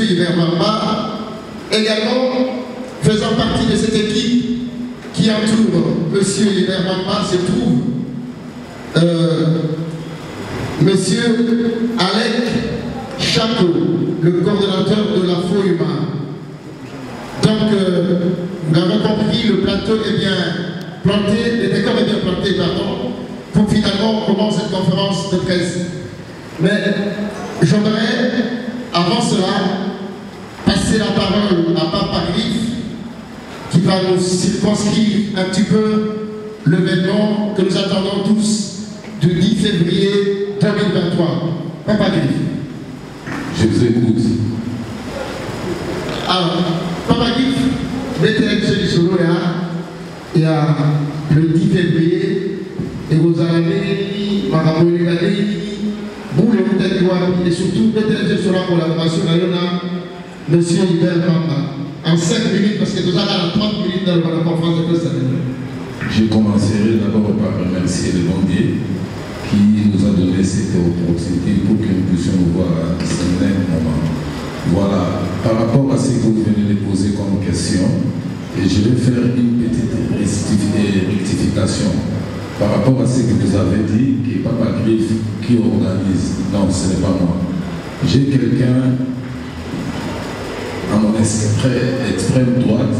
Hubert Mamba, également faisant partie de cette équipe qui entoure M. Hubert Mamba se trouve M. Alec Chateau, le coordonnateur de la FOUMA. Donc, vous l'avez compris, le plateau est bien planté, le décor est bien planté, pardon, pour finalement on commence cette conférence de presse. Mais j'aimerais, avant cela, passer la parole à Papa Griffe, qui va nous circonscrire un petit peu l'événement que nous attendons tous du 10 février 2023. Papa Griffe. Je vous écoute. Alors, Papa Griffe, mettez sur le il y a le 10 février, et vous allez, et surtout, mettez sur la collaboration de M. Hubert Mamba. En 5 minutes, parce que nous avons 30 minutes dans la conférence de presse. Je commencerai d'abord par remercier le bon Dieu qui nous a donné cette opportunité pour que nous puissions nous voir à ce même moment. Voilà, par rapport à ce que vous venez de poser comme question, et je vais faire une petite rectification par rapport à ce que vous avez dit, que Papa Griffe qui organise. Non, ce n'est pas moi. J'ai quelqu'un à mon extrême droite,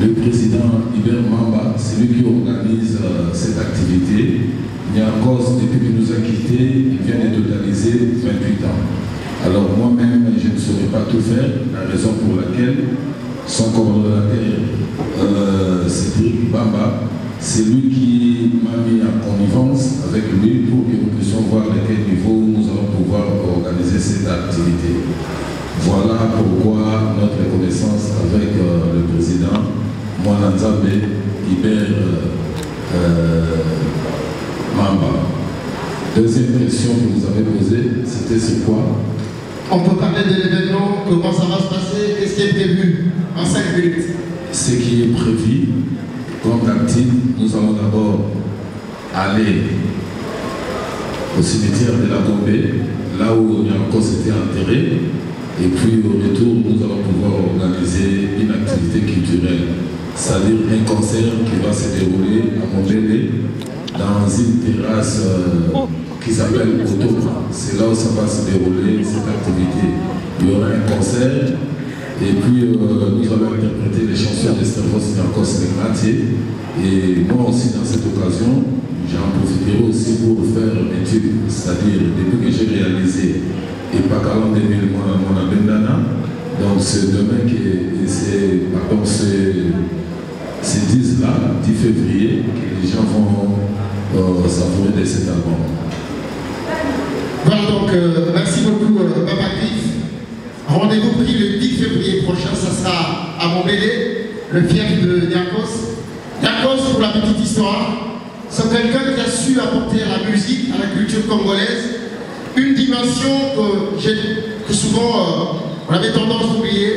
le président Hubert Mamba, c'est lui qui organise cette activité. Niakos, depuis qu'il nous a quittés, il vient de totaliser 28 ans. Alors moi-même, je ne saurais pas tout faire, la raison pour laquelle son coordonnateur, Cédric Bamba, c'est lui qui m'a mis en connivence avec lui pour que nous puissions voir à quel niveau nous allons pouvoir organiser cette activité. Voilà pourquoi notre reconnaissance avec le président Mwananzabe Hubert Mamba. Deuxième question que vous avez posée, c'était sur quoi? On peut parler de l'événement, comment ça va se passer, qu'est-ce qui est prévu en 5 minutes? Ce qui est prévu, comme d'habitude, nous allons d'abord aller au cimetière de la Gombe, là où Niakos était enterré, et puis au retour, nous allons pouvoir organiser une activité culturelle, c'est-à-dire un concert qui va se dérouler à Montpellier, dans une terrasse qui s'appelle Koto. C'est là où ça va se dérouler, cette activité. Il y aura un concert, et puis nous allons interpréter les chansons de Stavros Niakos Negratier. Et moi aussi, dans cette occasion, j'en profiterai aussi pour faire un étude, c'est-à-dire depuis que j'ai réalisé et pas qu'à l'an 2000, mon abendana. Donc c'est demain que c'est 10 là, 10 février, que les gens vont savourer de cet album. Voilà donc, merci beaucoup Papa Griffe. Rendez-vous pris le 10 février prochain, ça sera à Montpellier, le fief de Niakos. Niakos, pour la petite histoire, c'est quelqu'un qui a su apporter à la musique, à la culture congolaise, une dimension que souvent on avait tendance à oublier,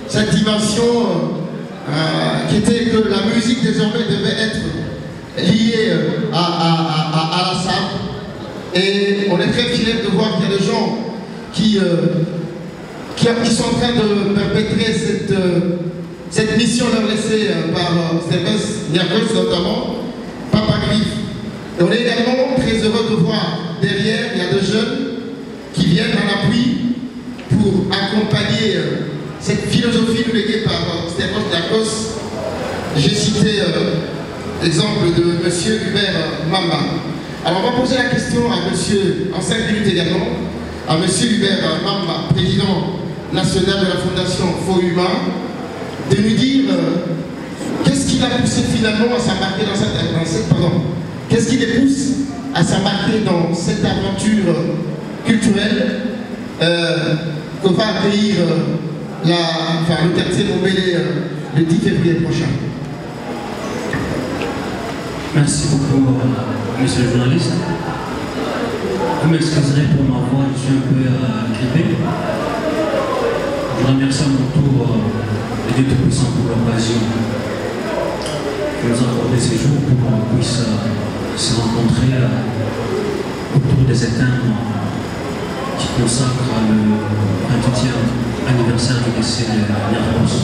cette dimension qui était que la musique désormais devait être liée à la SAP. Et on est très fiers de voir qu'il y a des gens qui sont en train de perpétrer cette mission leur laissée par Stavros Niakos notamment, Papa Griffe. Et on est également très heureux de voir derrière, il y a des jeunes qui viennent en appui pour accompagner cette philosophie léguée par Stavros Niakos. J'ai cité l'exemple de M. Hubert Mamba. Alors on va poser la question à monsieur, en 5 minutes également, à M. Hubert Mamba, président national de la Fondation FOUMA, de nous dire qu'est-ce qui l'a poussé finalement à s'embarquer dans qu'est-ce qui les pousse à s'embarquer dans cette aventure culturelle que va accueillir le quartier Montpellier le 10 février prochain. Merci beaucoup, monsieur le journaliste. Vous m'excuserez pour ma voix, je suis un peu grippé. Je remercie à mon tour le Dieu Tout-Puissant pour l'occasion qui nous a accordé ces jours pour qu'on puisse se rencontrer autour des éteintes qui consacrent le 28e l'anniversaire du décès de Niarchos.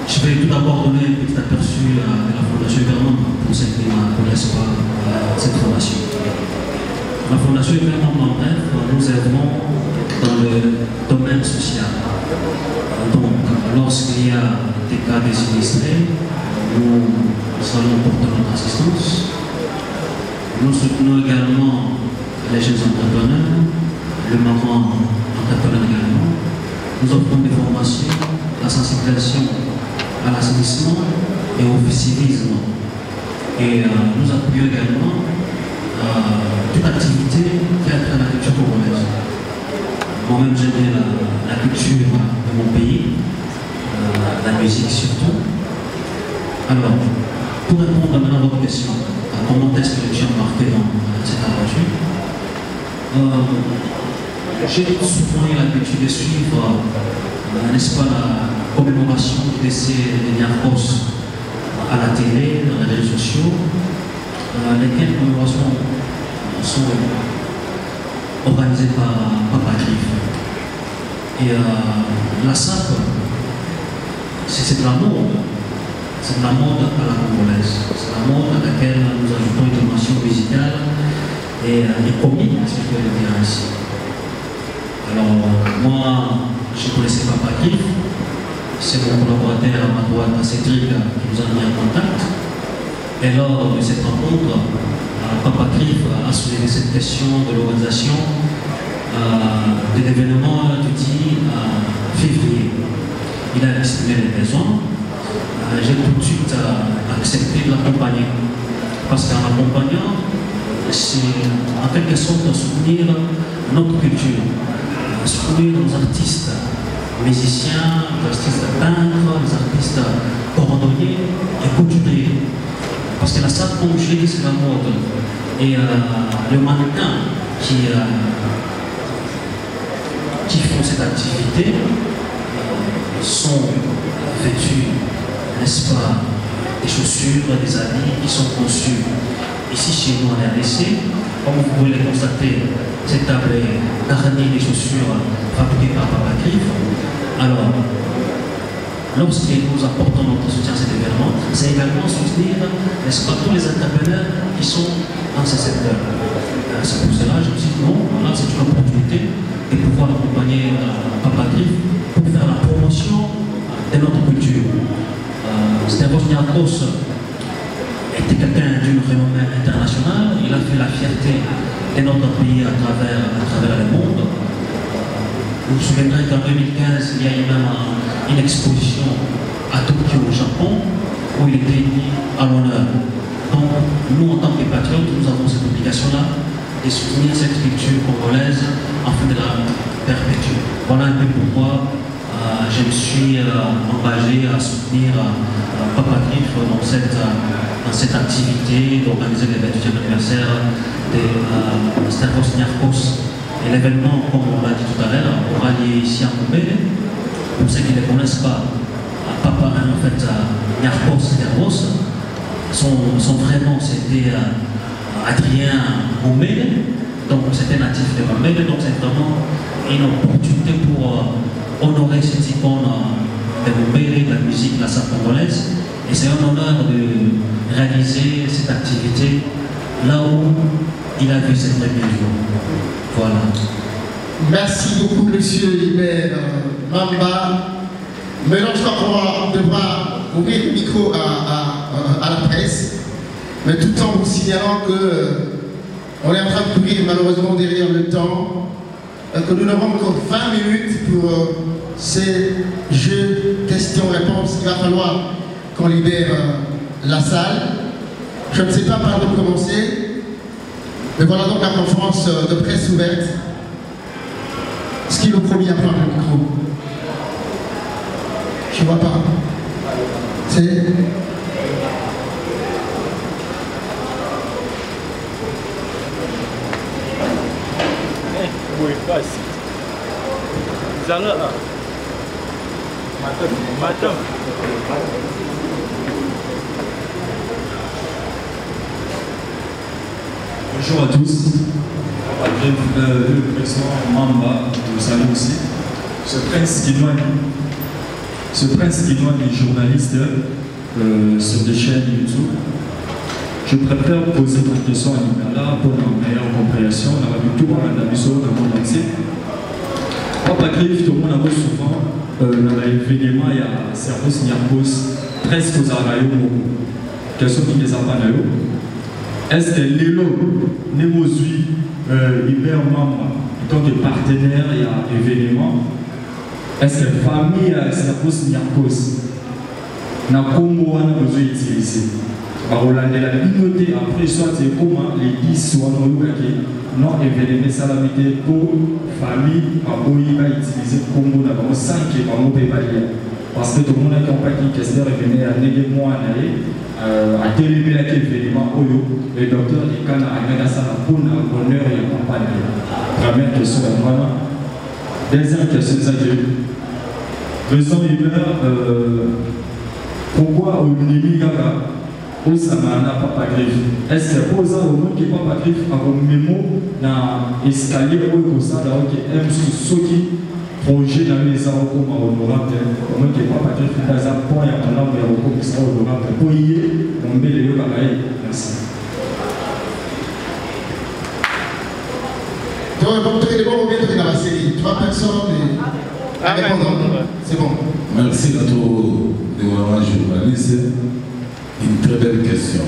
Je vais tout d'abord donner un petit aperçu de la Fondation Hypermonde pour ceux qui ne connaissent pas cette fondation. La Fondation Hypermonde, en bref, nous œuvrons dans le domaine social. Donc, lorsqu'il y a des cas de sinistrés, nous allons porter notre assistance. Nous soutenons également les jeunes entrepreneurs, le moment entrepreneur également. Nous offrons des formations, la sensibilisation à l'assainissement et au civisme. Et nous appuyons également toute activité qui a trait à la culture congolaise. Moi-même, j'aime bien la culture de mon pays, la musique surtout. Alors, pour répondre maintenant à votre question, comment est-ce que je suis embarqué dans cette aventure, j'ai souvent eu l'habitude de suivre, n'est-ce pas, la commémoration du décès de Niarchos à la télé, dans les réseaux sociaux, lesquelles commémorations sont organisées par Papa Grif. Et la SAP, c'est de la mode. C'est de la mode à la congolaise. C'est la mode à laquelle nous ajoutons une dimension musicale et comique, si je peux le dire ainsi. Alors, moi, je connaissais Papa Grif. C'est mon collaborateur à ma droite, Cédric, qui nous a mis en contact. Et lors de cette rencontre, Papa Grif a soulevé cette question de l'organisation de l'événement du 10 février. Il a exprimé les besoins. J'ai tout de suite accepté de l'accompagner. Parce qu'en l'accompagnant, c'est en quelque sorte soutenir notre culture, soutenir nos artistes, musiciens, les artistes peintres, les artistes cordonniers et couturiers. Parce que la salle, comme je l'ai dit, c'est la mode. Et les mannequins qui font cette activité sont vêtus, n'est-ce pas, des chaussures, des habits qui sont conçus ici chez nous en RDC. Comme vous pouvez le constater, cette table est garnie des chaussures fabriquées par Papa Grif. Alors, lorsque nous apportons notre soutien à cet événement, c'est également soutenir, n'est-ce pas, tous les entrepreneurs qui sont dans ce secteur. C'est pour cela que je me suis dit, non, voilà, c'est une opportunité de pouvoir accompagner Papa Grif pour faire la promotion de notre culture. Niarchos Niarchos était quelqu'un d'une renommée internationale. Il a fait la fierté de notre pays à travers le monde. Vous vous souviendrez qu'en 2015, il y a eu même une exposition à Tokyo, au Japon, où il était mis à l'honneur. Donc, nous, en tant que patriotes, nous avons cette obligation-là de soutenir cette culture congolaise afin de la perpétuer. Voilà un peu pourquoi je me suis engagé à soutenir Papa Grif dans cette activité d'organiser le 28e anniversaire de Niarchos. Et l'événement, comme on l'a dit tout à l'heure, aura lieu ici à Moubele. Pour ceux qui ne connaissent pas, Papa, en fait, Niarchos, son vrai nom c'était Adrien Moubele. Donc c'était natif de Moubele, donc c'est vraiment une opportunité pour honorer cette icône de Moubele, de la musique, de la salle congolaise. Et c'est un honneur de réaliser cette activité là où il a vu ses premiers jours. Voilà. Merci beaucoup, monsieur Hubert Mamba. Maintenant, je crois qu'on devra ouvrir le micro à la presse, mais tout en vous signalant qu'on est en train de courir malheureusement derrière le temps, que nous n'aurons encore 20 minutes pour ces jeux questions-réponses. Il va falloir qu'on libère la salle. Je ne sais pas par où commencer, mais voilà donc la conférence de presse ouverte. Est-ce qu'il est le premier à prendre le micro? Je ne vois pas. C'est... Oui, pas ici. Vous allez là. Madame. Bonjour à tous. Le président Mamba, je vous salue aussi. Ce prince guinois est journaliste sur des chaînes YouTube. Je préfère poser une question à Nicolas pour une meilleure compréhension. On a vu tout dans la mission dans le monde entier. Papa Cliff, tout le monde a vu souvent dans l'événement, il y a Servus Niarchos, presque aux Arayo. Question qui les a pas d'ailleurs. Est-ce que l'élo, Nemozui, Hubert Mamba, en tant que partenaire, il y a événement? Est-ce que la famille Servus Niarchos n'a comment on a besoin d'utiliser? Par la communauté, après, soit c'est comment les 10 soit non événement salamité pour famille, par où il va utiliser comme on a 5 et par où il va lire. Parce que tout le monde a compris que c'est revenu à négativement à téléviser l'événement et le docteur dit qu'on a amené ça pour l'honneur et la campagne. Première question est voilà. Deuxième question c'est raison pourquoi au Nimi Gaga au Samana Papa Griffe? Est-ce que pour ça au monde qui est Papa Griffe a un mémo dans l'escalier ou comme ça là qui aime ceux qui projet dans les arbres comme honorable au monde qui est Papa Griffe dans un point il y a un arbre qui sera honorable pour y aller on met les yeux pareil. Merci. Donc il est bon ou bien dans la série 3 personnes et répondants. C'est bon. Merci à tous les journalistes. Une très belle question.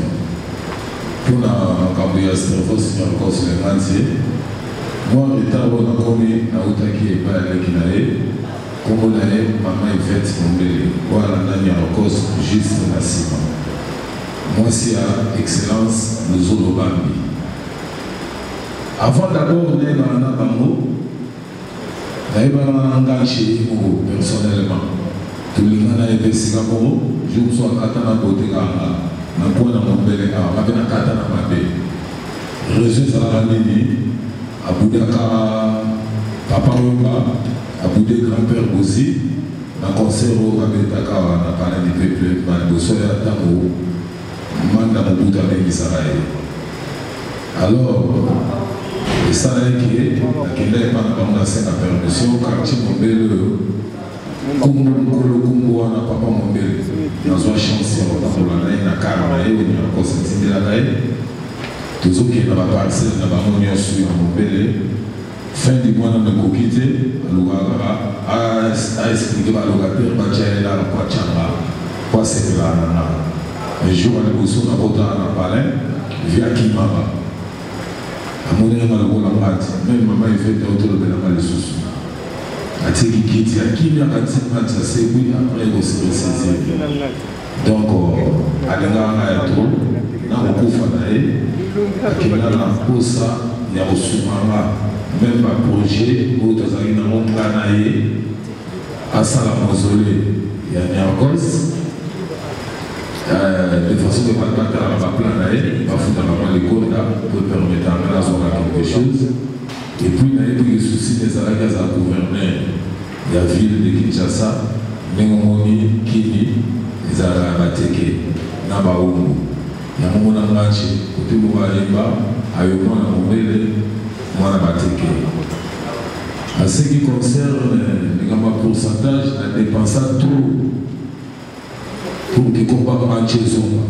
Pour la Cambouya Strefos, il y a encore sur les entiers. Moi, en état, on a commis à Outaki et pas à l'Ekinae. Comme on a dit, maman est faite mon bébé. Voilà, il y a encore juste la ciment. Moi, c'est à Excellence, le Zolobambi. Avant d'abord, on est dans un bango. D'ailleurs, on a engagé personnellement. Tout le monde a investi dans le je me suis katana côté ganga na kwa na mbele a mabena katana mabe réseau ça la nini abudaka papa wanga abude grand-père aussi na concert au babetaka na parler du peuple na dosso ya tango manda mobuta bengi saraye alors et ça là qui est akende pas na bango na permission quartier mbele Kumbu wana papa Mombele nazwa chance ya kotambola naye na kara na ye ni akosentindela naye tozokenda baparcele na bango nyonso ya Mombele fin du mois na nakoki te alobaka aexplike balocataire batyalela na kwacanga po asepela nanga un jour ya liboso nakota na palin via kimaba amoneli malokola mati meme mama efete otolobelanga lisusu atiki kiti akimi akatimati asebi après kosiresize donc alingaka ya tro na kokufa na ye akenda na mposa ya kosumanga meme baprojet oyo tozalaki nango nga na ye asala mausolé ya Niarchos de façon que batalaka baplan na ye bafutaka mwa likonda po permetanga nazwaka quelque chose. Et puis, il y a eu des soucis des Alagas à gouverner la ville de Kinshasa, Nengomoni, Kini, les Alabateke, Nabaoumou. Il y a un moment de match, côté Moualimba, Ayoma, Namoumele, Mouanabateke. En ce qui concerne les pourcentages, on a dépensé tout pour qu'ils combattent match Zoma.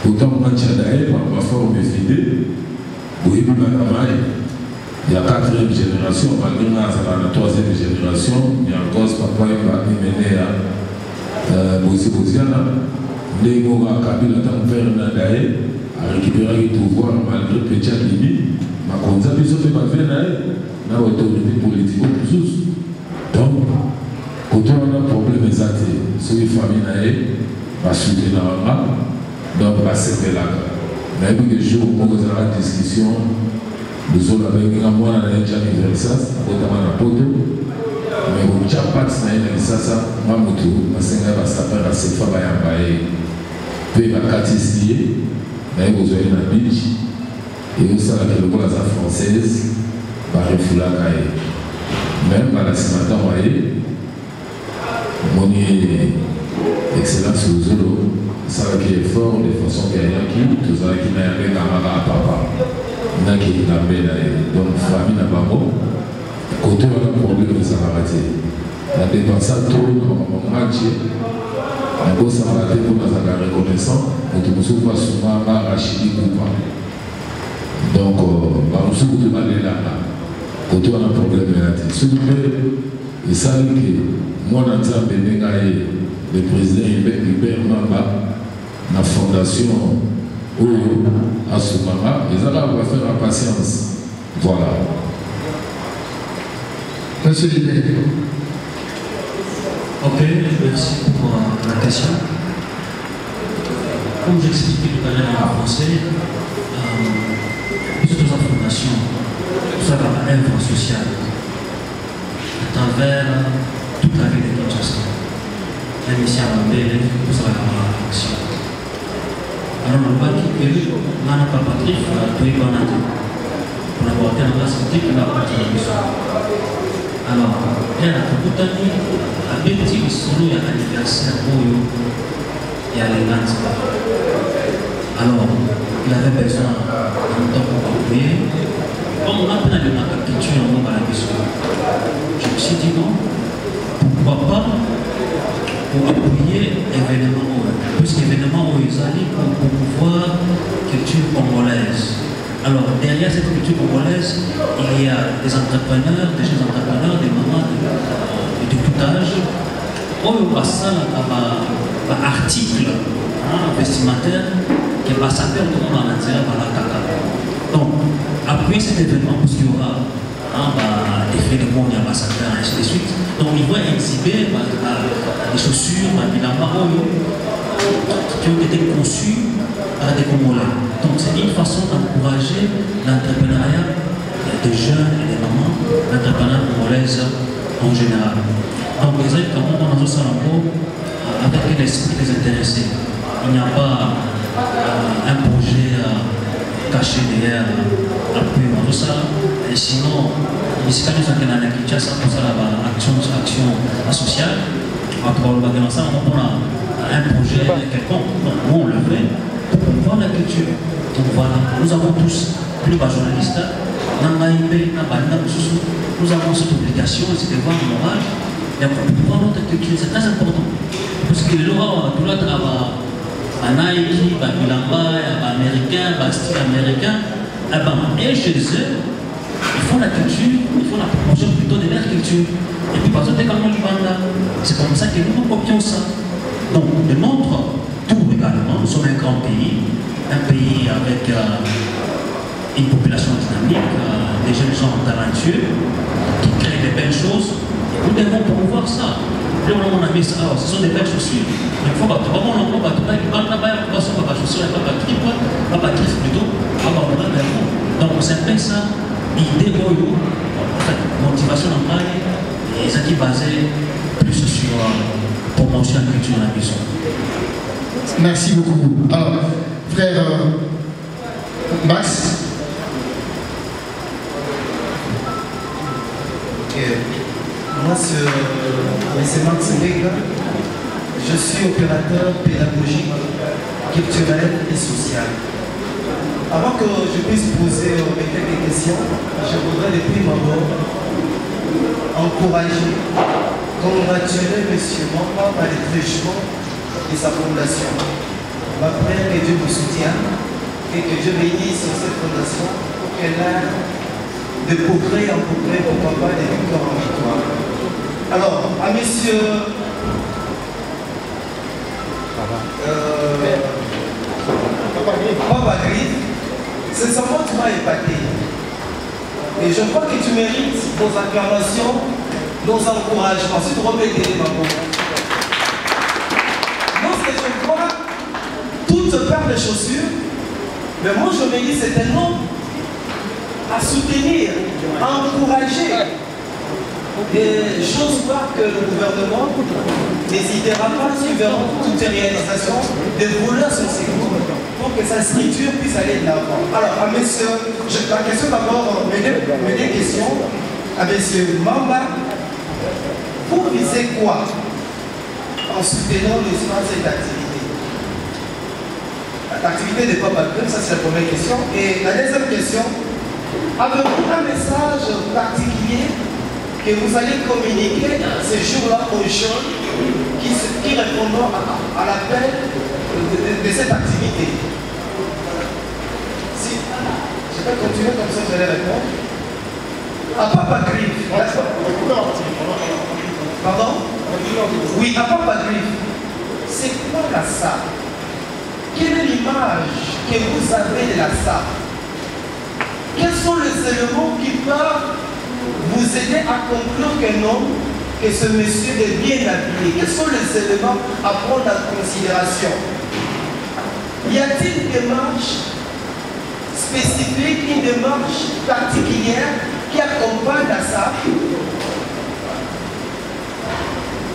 Pourtant, match à Daïb, on va faire une vidéo, oui, il y a 4e génération, malgré la 3e génération, il y a encore papa qui va mener à Boziana. Négo Kabila Tampère Nadae a récupéré le pouvoir malgré Petit Libi. Ma conza biso fait pas faire na autorité politique au plus. Donc, quand on a un problème exact, sur les familles va soutenir la main, donc va se là. Mais il y a des jours où on a la discussion. Nous avons avec un mois dans les anniversaires, notamment la poto. Mais au Japan, c'est un anniversaire, Mamoto, ma sœur va s'appeler à cette femme à Yambaye. Puis ma catislier, mais vous avez la beach, et vous savez que le bois française va refouler la caille. Même à la semaine d'envoyer, mon excellence aux Zolo, ça qui est fort de façon qu'il y a qui, tout ça qui n'a rien à papa. Donc, famille n'a pas bon. Côté de la problème, ça va rater. La dépense à tout, on a raté. On a ça va rater pour nous avoir reconnaissant. On ne peut pas souvent arracher ou pas. Donc, on se peut aller là. Quand on a un problème, s'il vous plaît, et ça, moi, dans le président Hubert Mamba, la fondation à ce moment, ils allaient avoir faire la patience. Voilà. Monsieur Libé. Ok, merci pour la question. Comme j'expliquais tout à l'heure en français, toute la fondation, tout ça va œuvre sociale à travers toute la vie de Kinshasa. Même ici à Mambélé, tout ça va avoir action. Alors, on va dire que Mana Papatrif a pris bon atout pour avoir été en place de la partie de l'histoire. Alors, il y a beaucoup d'amis, à Béti, il y a l'anniversaire et à l'élégance. Alors, il avait besoin d'un temps pour appuyer. Comme on a plein de culture en mot à la question, je me suis dit non, pourquoi pas pour appuyer l'événement, puisque l'événement où ils allaient pour pouvoir culture congolaise. Alors, derrière cette culture congolaise, il y a des entrepreneurs, des jeunes entrepreneurs, des mamans de tout âge. On passe ça par article vestimentaire qui va s'appeler tout le monde en intérêt par la caca. Donc, appuyer cet événement, parce qu'il y aura des faits de monde, ambassadeurs, et ainsi de suite. Donc, il va exhiber des chaussures, des lamas qui ont été conçus par des Congolais. Donc, c'est une façon d'encourager l'entrepreneuriat des jeunes et des mamans, l'entrepreneuriat congolaise en général. Donc, les gens, comment on a tout ça avec l'esprit des intéressés. Il n'y a pas un projet caché derrière l'appui tout ça. Et sinon, les Méxicains sont en Kinshasa pour ça, action sociale. On a un projet quelconque. Donc, nous, on le fait pour promouvoir la culture. Donc voilà, nous avons tous, plus bas journalistes, nous avons cette obligation et ce devoir moral de promouvoir notre culture. C'est très important. Parce que les gens, tout le travail, Nike, Bilamba, Américain, style américain, et chez eux, ils font la culture, ils font la promotion plutôt de leur culture. Et puis, par exemple, c'est comme ça que nous copions ça. Donc, de notre tour également, nous sommes un grand pays avec une population dynamique, des jeunes gens talentueux, qui créent des belles choses. Nous devons promouvoir ça. Là, on a mis ça, ce sont des belles chaussures. Il faut que tu vas voir, on va donc, c'est un peu ça, l'idée de motivation en travail, et ça qui est basé plus sur promotion de la culture de la maison. Merci beaucoup. Alors, frère Max. Moi, c'est Max Vega. Je suis opérateur pédagogique, culturel et social. Avant que je puisse poser mes quelques questions, je voudrais depuis d'abord encourager, congratuler M. Mamba par les truchements de sa fondation. Ma prière que Dieu vous soutienne et que Dieu bénisse sur cette fondation pour qu'elle aille de progrès en progrès, pourquoi pas de victoire en victoire. Alors, à M. Papa Gris, sincèrement, tu m'as épaté. Et je crois que tu mérites nos acclamations, nos encouragements. Si tu remets les mamans. Moi, ce que je crois, toutes paires de chaussures, mais moi, je me dis, c'est un nom à soutenir, à encourager. Et j'ose croire que le gouvernement n'hésitera pas, suivant toutes ces réalisations, de vouloir ce séjour pour que sa structure puisse aller de l'avant. Alors, à monsieur, la question d'abord, mes deux questions, à monsieur Mamba, vous visez quoi en soutenant cette activité? L'activité de Papa Club, ça c'est la première question. Et la deuxième question, avez-vous un message particulier que vous allez communiquer ce jour-là aux gens qui répondront à l'appel de cette activité. Si je vais continuer comme ça, vous allez répondre. À Papa Griff. Pardon? Oui, à Papa Griff. C'est quoi la SAP? Quelle est l'image que vous avez de la SAP? Quels sont les éléments qui peuvent vous aider à conclure que non, que ce monsieur est bien habillé? Quels sont les éléments à prendre en considération? Y a-t-il une démarche spécifique, une démarche particulière qui accompagne la SAP?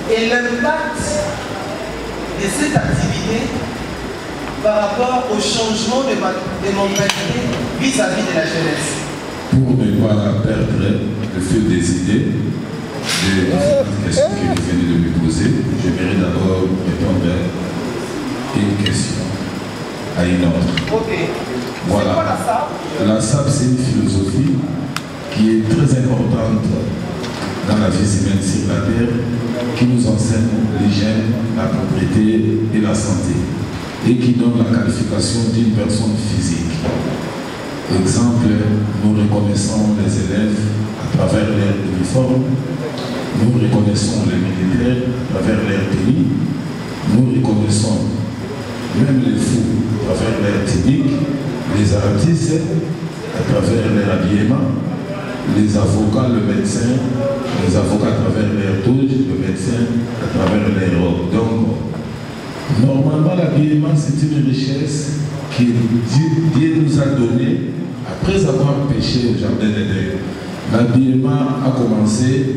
Et l'impact de cette activité par rapport au changement de mentalité vis-à-vis de la jeunesse. Pour ne pas perdre le feu des idées, des questions que vous venez de me poser, j'aimerais d'abord répondre à une question, à une autre. Ok. Voilà. C'est quoi la SAP? La SAP, c'est une philosophie qui est très importante dans la vie humaine sur la terre, qui nous enseigne l'hygiène, la propriété et la santé, et qui donne la qualification d'une personne physique. Exemple, nous reconnaissons les élèves à travers leur uniforme, nous reconnaissons les militaires à travers leur tenue, nous reconnaissons même les fous à travers leur technique, les artistes à travers leur habillement, les avocats, le médecin, les avocats à travers leur touche, le médecin à travers leur robes. Donc, normalement, l'habillement, c'est une richesse que Dieu nous a donnée après avoir péché au jardin d'Éden. L'habillement a commencé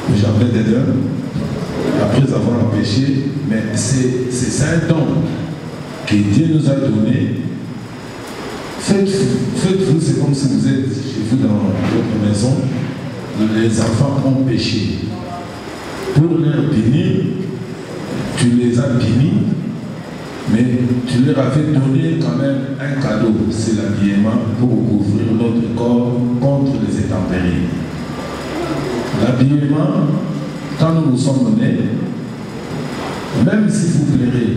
au jardin d'Éden, après avoir péché, mais c'est un don que Dieu nous a donné. Faites-vous, c'est comme si vous êtes chez vous dans votre maison, les enfants ont péché. Pour leur punir, tu les as punis, mais tu leur avais donné quand même un cadeau, c'est l'habillement pour couvrir notre corps contre les intempéries. L'habillement, quand nous nous sommes nés, même si vous plairez,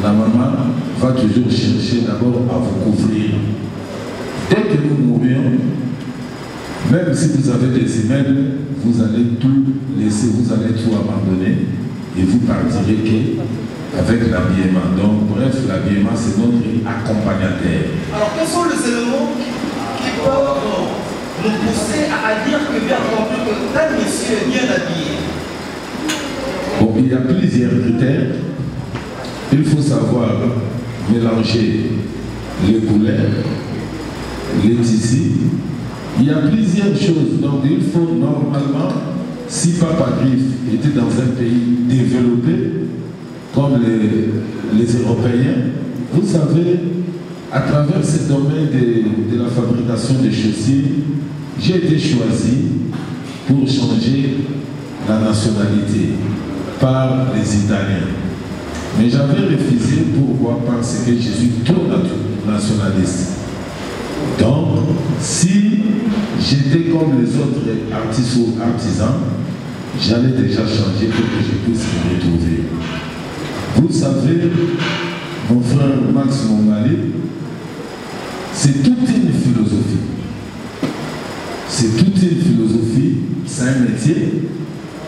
la maman va toujours chercher d'abord à vous couvrir. Dès que nous mourions, même si vous avez des immeubles, vous allez tout laisser, vous allez tout abandonner et vous partirez avec l'habillement. Donc, bref, l'habillement, c'est notre accompagnateur. Alors, quels sont les éléments qui peuvent nous pousser à dire que bien entendu que tel monsieur est bien habillé? Bon, il y a plusieurs critères. Il faut savoir mélanger les couleurs, les tissus. Il y a plusieurs choses. Donc il faut normalement, si Papa Griff était dans un pays développé, comme les Européens, vous savez, à travers ce domaine de la fabrication des chaussures, j'ai été choisi pour changer la nationalité par les Italiens. Mais j'avais refusé pourquoi? Parce que je suis trop nationaliste. Donc, si j'étais comme les autres artistes ou artisans, j'allais déjà changer pour que je puisse me retrouver. Vous savez, mon frère Max Mongali, c'est toute une philosophie. C'est toute une philosophie, c'est un métier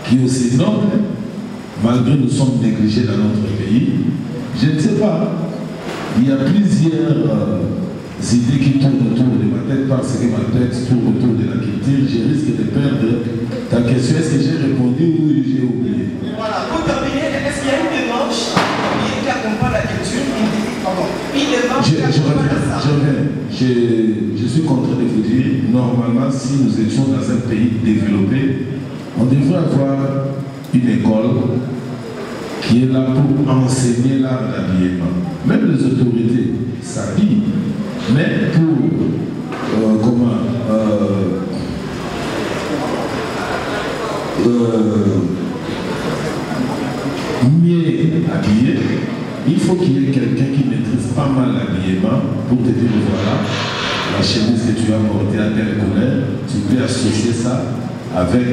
qui est aussi noble. Malgré nous sommes négligés dans notre pays, je ne sais pas, il y a plusieurs idées qui tournent autour de ma tête parce que ma tête tourne autour de la culture, je risque de perdre ta question. Est-ce que j'ai répondu ou j'ai oublié? Voilà, pour terminer, est-ce qu'il y a une démarche qui accompagne la culture? Pardon, une démarche qui accompagne la SAP? Je suis contraint de vous dire, normalement, si nous étions dans un pays développé, on devrait avoir une école qui est là pour enseigner l'art de l'habillement. Même les autorités s'habillent, mais pour mieux habiller, il faut qu'il y ait quelqu'un qui maîtrise pas mal l'habillement pour te dire voilà, la chemise que tu as portée à telle couleur, tu peux associer ça avec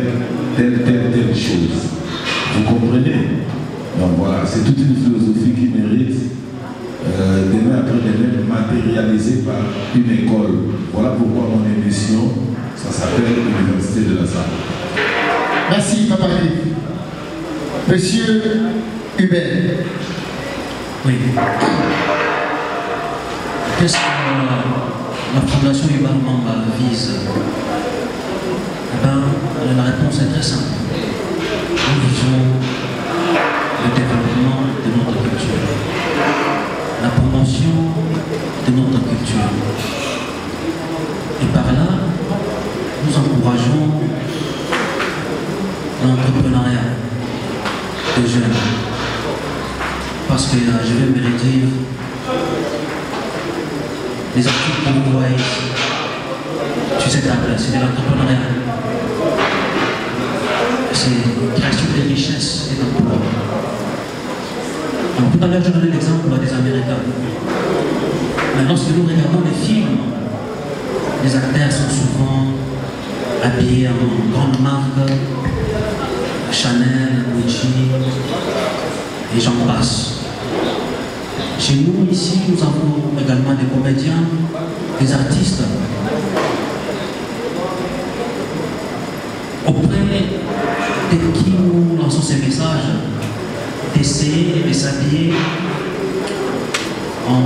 telle chose. Vous comprenez? Donc voilà, c'est toute une philosophie qui mérite demain après demain matérialisée par une école. Voilà pourquoi mon émission, ça s'appelle l'Université de la Salle. Merci, Papa Grif. Monsieur Hubert. Oui. Qu'est-ce que la Fondation Hubert Mamba vise? Eh bien, la réponse est très simple. Nous visons le développement de notre culture, la promotion de notre culture. Et par là, nous encourageons l'entrepreneuriat des jeunes. Parce que je vais me redire, les articles que vous voyez sur cette table, c'est de l'entrepreneuriat. C'est création de richesses et d'emplois. Alors, tout à l'heure, je donnais l'exemple des Américains. Mais lorsque nous regardons les films, les acteurs sont souvent habillés en grandes marques, Chanel, Gucci, et j'en passe. Chez nous, ici, nous avons également des comédiens, des artistes, auprès de qui nous lançons ces messages, d'essayer de s'habiller en,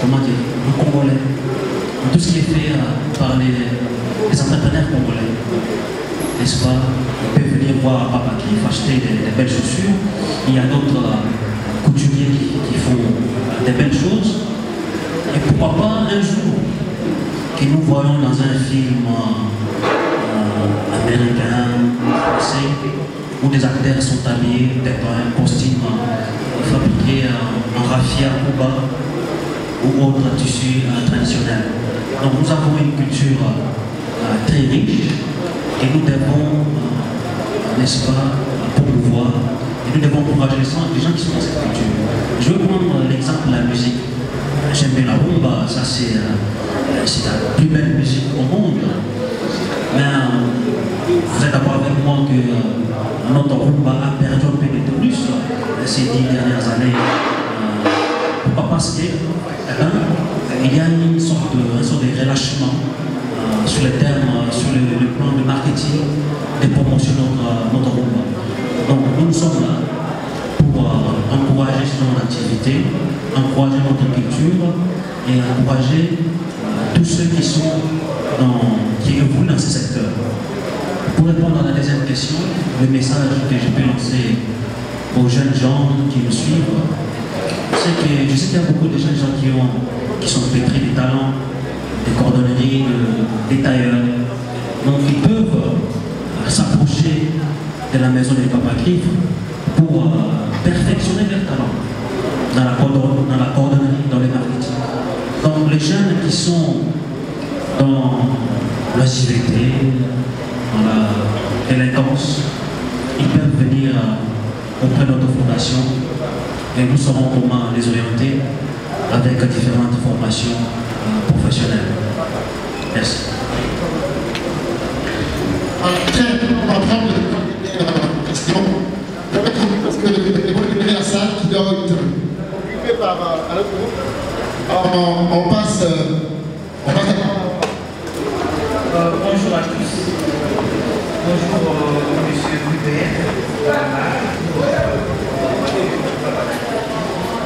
comment dire, en congolais, en tout ce qui est fait par les entrepreneurs congolais. N'est-ce pas? On peut venir voir Papa Grif acheter des belles chaussures. Il y a d'autres couturiers qui font des belles choses. Et pourquoi pas un jour que nous voyons dans un film américain, français, où des acteurs sont habillés dans un costume fabriqué en raffia Cuba ou autre tissu traditionnel. Donc nous avons une culture très riche et nous devons, n'est-ce pas, promouvoir, et nous devons encourager les gens qui sont dans cette culture. Je vais prendre l'exemple de la musique. J'aime bien la rumba, ça c'est la plus belle musique au monde. Mais vous êtes d'accord avec moi que notre rumba a perdu un peu de plus ces 10 dernières années. Pourquoi? Parce qu'il y a une sorte de relâchement sur le terme, sur le plan de marketing, de promotion de notre rumba. Donc nous sommes là pour encourager ce genre d'activité, encourager notre culture et encourager tous ceux qui évoluent dans ce secteur. Pour répondre à la deuxième question, le message que je peux lancer aux jeunes gens qui nous suivent, c'est que je sais qu'il y a beaucoup de jeunes gens qui sont pétris de talents, des cordonneries, des tailleurs. Donc ils peuvent s'approcher de la maison des Papa Grif pour perfectionner leur talent dans la cordonnerie, dans le marketing. Donc les jeunes qui sont dans l'agilité, dans la délinquance, ils peuvent venir auprès de notre fondation et nous saurons comment les orienter avec différentes formations professionnelles. Merci. On va prendre la question. Parce que le la salle qui doit être occupée par un autre groupe. On passe bonjour à tous. Bonjour monsieur Hubert.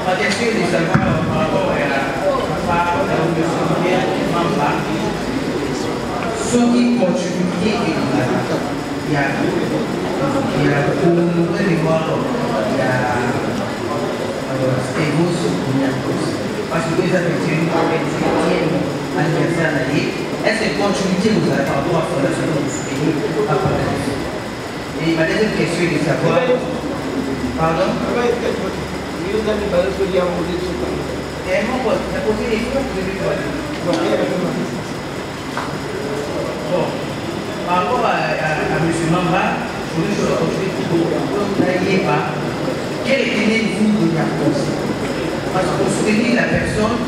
Ma question est de savoir par rapport à la monsieur Hubert Mamba. Ce qui contribue il y a pour nous voir il y a Stevos parce que vous avez fait une 27e anniversaire d'année. Est-ce que continuité vous avez par rapport à la fondation que vous soutenez à Papa Grif? Et ma deuxième question est de savoir. Pardon? Bon, par rapport à M. Mamba, je voulais que vous n'ayez pas quel était vous de la cause. Parce que vous soutenez la personne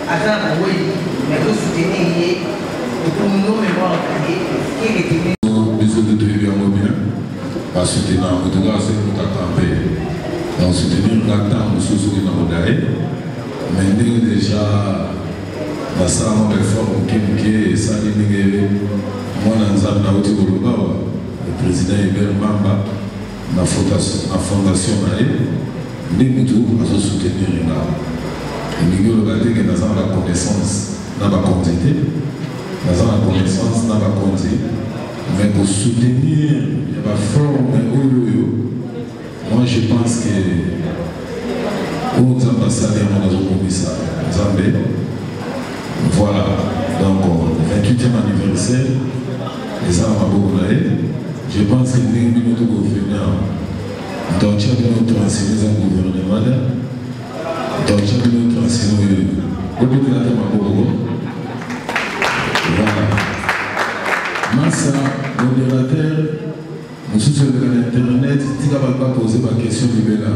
à Jean Boué, mais vous soutenez pour nous, mémoire, qui était à soutenir en tout cas c'est pour t'attraper donc soutenir l'attente de ce qui nous a mais déjà la salle de forme qui est ça moi dans le président Hubert Mamba la fondation nous tous à soutenir nous avons la connaissance dans la quantité nous avons la connaissance dans la quantité mais pour soutenir la forme, moi je pense que aux ambassadeurs dans nos commissaires, Zambé, voilà, donc 28e anniversaire, les Arabes, je pense que nous sommes gouverneurs, donc chaque notre enseigné un gouvernement, donc chaque notre enseigné, voilà. Massa, modérateur, nous sommes sur Internet, tu vas pas poser ma question du Béla.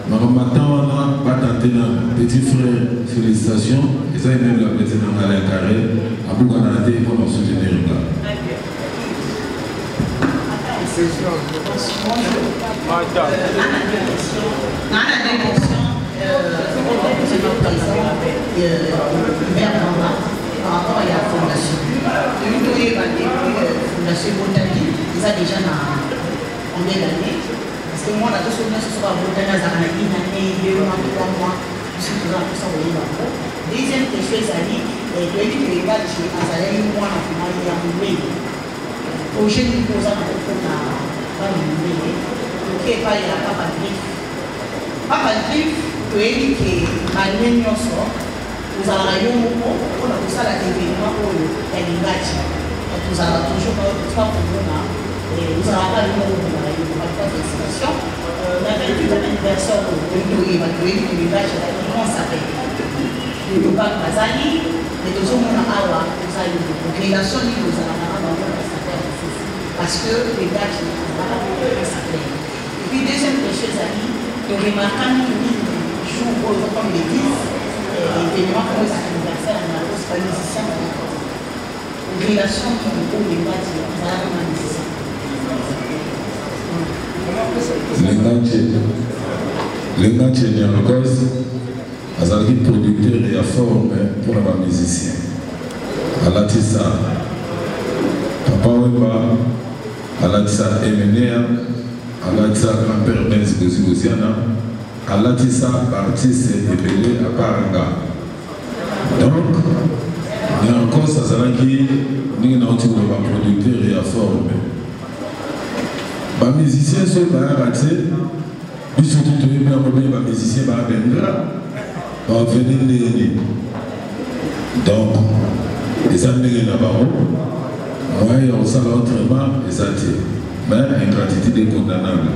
Maintenant, on a pas tenté petit frère, félicitations. Et ça, il même la petite dans la carré. À Bouganade, il faut nous soutenir là. Par rapport à la fondation. Depuis que la fondation Botanique, ils ont déjà combien d'années? Parce que moi, la deuxième fois, ce sera Botanique, ça a une année, 2 mois, 3 mois, jusqu'à tout ça, vous voyez. Deuxième question, c'est que les gars, chez Azalé, moi, la finale, il y a un mail. Projet de posant à peu pas le mail. Ok, pas il y a Papa Grif. Papa Grif, tu es dit que ma ligne sort. Vous allez pour ça la événement pour l'Elingati. Vous allez toujours pas pour nous là. Vous n'allez pas le nom de la d'expression. La 28e anniversaire de l'Elingati, comment ça s'appelle? Le Bac Bazali, mais tout le monde a vous avez une création de vous allez parce que les gars qui s'appellent. Et puis, deuxième question, de remarquer que jour comme les 10. Événement pour les anniversaires, on a aussi pas musicien. Relation qui est pour les gars, c'est vraiment musicien. Les gars qui sont en cause, ils sont producteurs et à forme pour les musiciens. À l'Atissa, Papa Weba, à l'Atissa Emenea, à l'Atissa grand-père Benz Gosiana. À l'Atissa, artiste et belé à Paranga. Donc, il y a encore ça, qui nous avons producteur et à forme. Les musiciens sont ratés, puis surtout, les musiciens sont venir. Donc, les amis là-bas, moi, il y a un salaire autrement, les athées. Mais ingratitude est condamnable.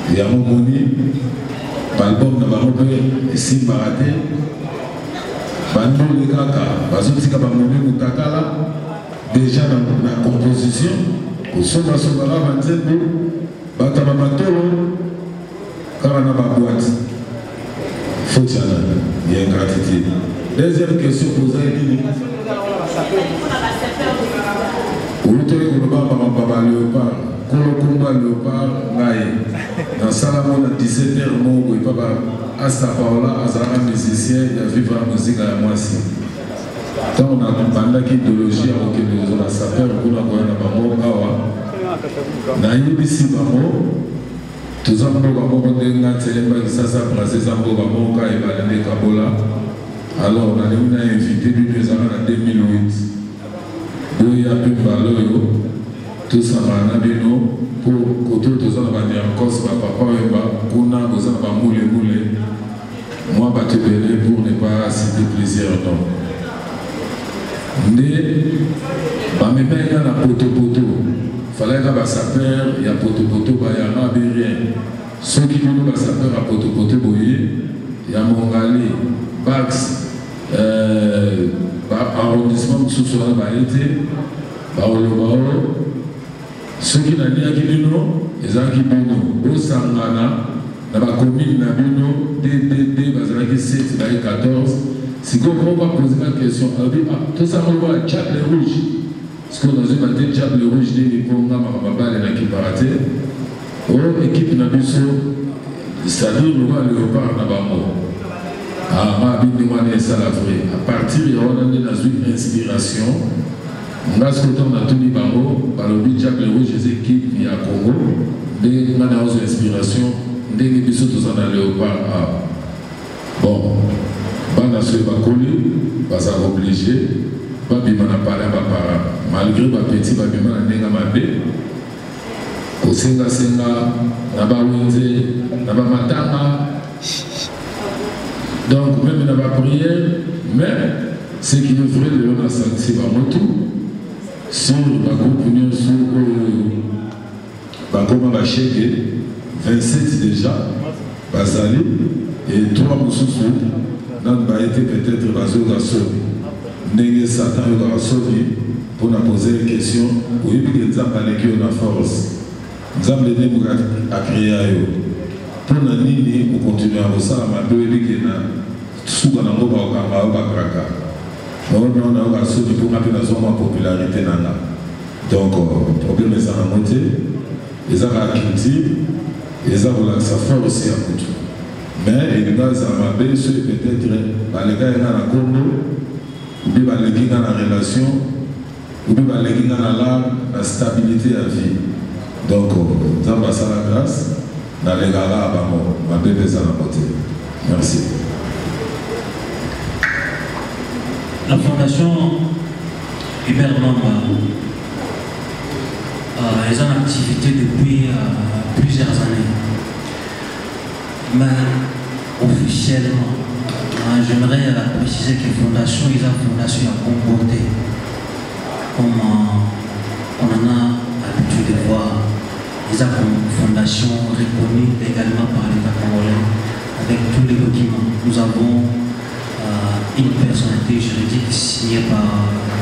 Il y a un moment l'album de Baroque est si baraté. Bandou les Kaka, parce que c'est déjà dans la composition, au Soma Somara, Manzendo, Batamato, Karanaba boîte. Faut y aller, il y a une gratitude. Deuxième question posée, dans Salamon à 17h, mon papa Asta Paola, Azara musicien, il a vu la musique à moi aussi. Quand on a compris l'idéologie avec les autres sapeurs, on a vu la Bamo, Naïb ici, Bamo, tous les gens qui ont été ça brasé Zambo, Bamo, et Balene Kabola. Alors, on a invité lui deux ans en 2008. Il y a plus de valeur, tout ça va pour côté de ça va dire encore papa et kuna goza ba moule moi ba te belé pour ne pas citer plaisir non né ba me benga na poto fallait que ba saper ya poto ba ya na rien ceux qui veulent ba saper à poto boyer ya mongali bax arrondissement sous sur ba été ba olo ceux qui n'ont pas dit non, ils ont dit non. Au Sangana, dans la commune, DDD, 7, 14, Si on va poser la question, tout ça, on voit Diable Rouge. Parce que dans une bataille, Diable Rouge, il y a une équipe raté. L'équipe n'a pas c'est-à-dire le léopard n'a pas mort. À partir de là, on a une inspiration. On a ce qu'on a tenu par le Diable Rouge, les équipes qui à Congo. On a une inspiration. Dès que nous sommes dans le léopard, bon, on a ce bakoli, on va obligé, on va parler malgré les petits, on va parler Osenga senga, naba wenze, naba matanga. Donc même naba prière, mais ce qui est vrai de l'on a senti par moto, sur la compagnie sur Bakoma Bacheke, 27 déjà, Basali, et 3 Moussoussou, n'a été peut-être Bazo Gassobi. N'est Satan Gassobi pour nous poser une question, oui, il y a la force. Nous avons aidé à créer à eux. Pour nous continuer à faire ça, nous avons dit que nous avons une popularité. Donc, le problème est à monter, ils ont la culture, ils ont la force à côté. Mais il y a peut-être les gars dans la Congo, ou bien les gars dans la relation, ou bien les gars dans la stabilité à vie. Donc, nous avons passé la grâce, dans les gars là, ma bébé à la côté. Merci. La fondation Hubert Mamba est en activité depuis plusieurs années. Mais officiellement, j'aimerais préciser que la fondation est une fondation à comporter. Comme on en a l'habitude de voir. Ils ont une fondation reconnue également par l'État congolais avec tous les documents. Nous avons une personnalité juridique signée par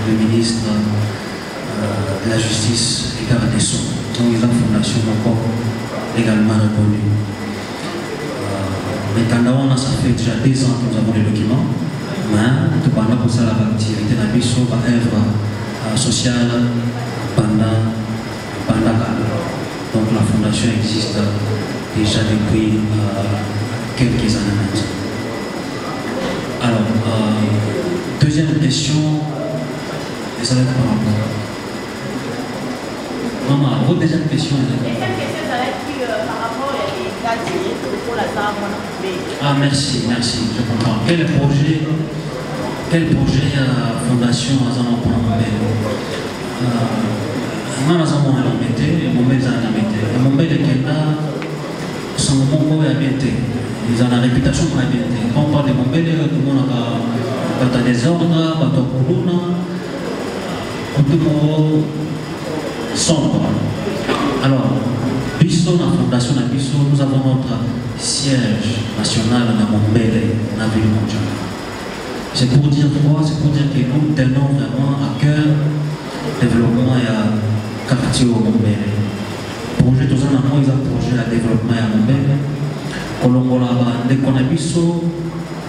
le ministre de la Justice et garde des Sceaux. Donc ils ont une fondation encore également reconnue. Maintenant, ça fait déjà 2 ans que nous avons les documents, mais tout pendant pour ça l'activité de la mission va œuvre sociale pendant donc la fondation existe déjà depuis quelques années maintenant. Alors, deuxième question, et ça va être par rapport. Maman, votre deuxième question. Deuxième question, ça va être par rapport à les quartiers pour la salle. Ah, merci, je comprends. Quel projet fondation a mon ils ont la réputation pour la bien. Quand on parle de Mombele, tout le monde a des ordres, tout le monde sombre. Alors, Bisso, la fondation de Bisso, nous avons notre siège national à Mombele, dans la ville mondiale. C'est pour dire quoi? C'est pour dire que nous tenons vraiment à cœur le développement et à quartier au Mombele. Projet tous en amont, ils ont projet à développement à Mombele. Kolongola, les Konabiso,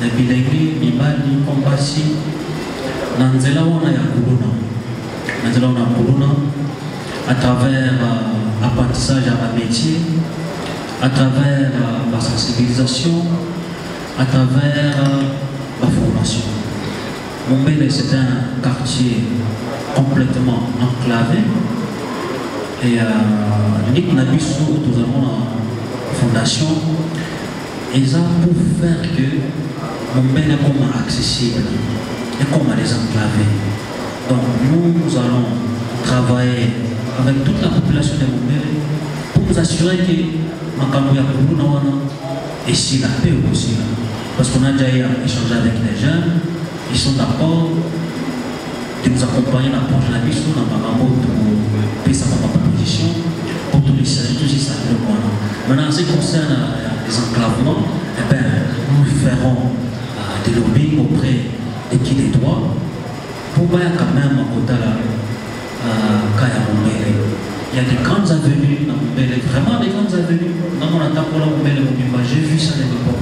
les Bilengri, Mibali, Kompasi, Nanzela, on a Yakuluna. Nanzela, on a Kuluna, à travers l'apprentissage à la métier, à travers la sensibilisation, à travers la formation. Mombele, c'est un quartier complètement enclavé. Et nous avons la fondation, ils ont pour faire que Mombele est comme accessible et comme les enclavés. Donc nous allons travailler avec toute la population de Mombele pour nous assurer que Makamouya et ici la paix aussi. Parce qu'on a déjà échangé avec les jeunes, ils sont d'accord de nous accompagner dans la prochaine mission, dans Makambo, pour sa proposition, pour tous les services, tout ça. Maintenant, en ce qui concerne les enclavements, eh bien, nous ferons des lobbying auprès de qui les droits pour voir quand même à côté là, il y a des grandes avenues dans Mombele, vraiment des grandes avenues. Dans mon attaque pour la Mombele, j'ai vu ça les deux moi.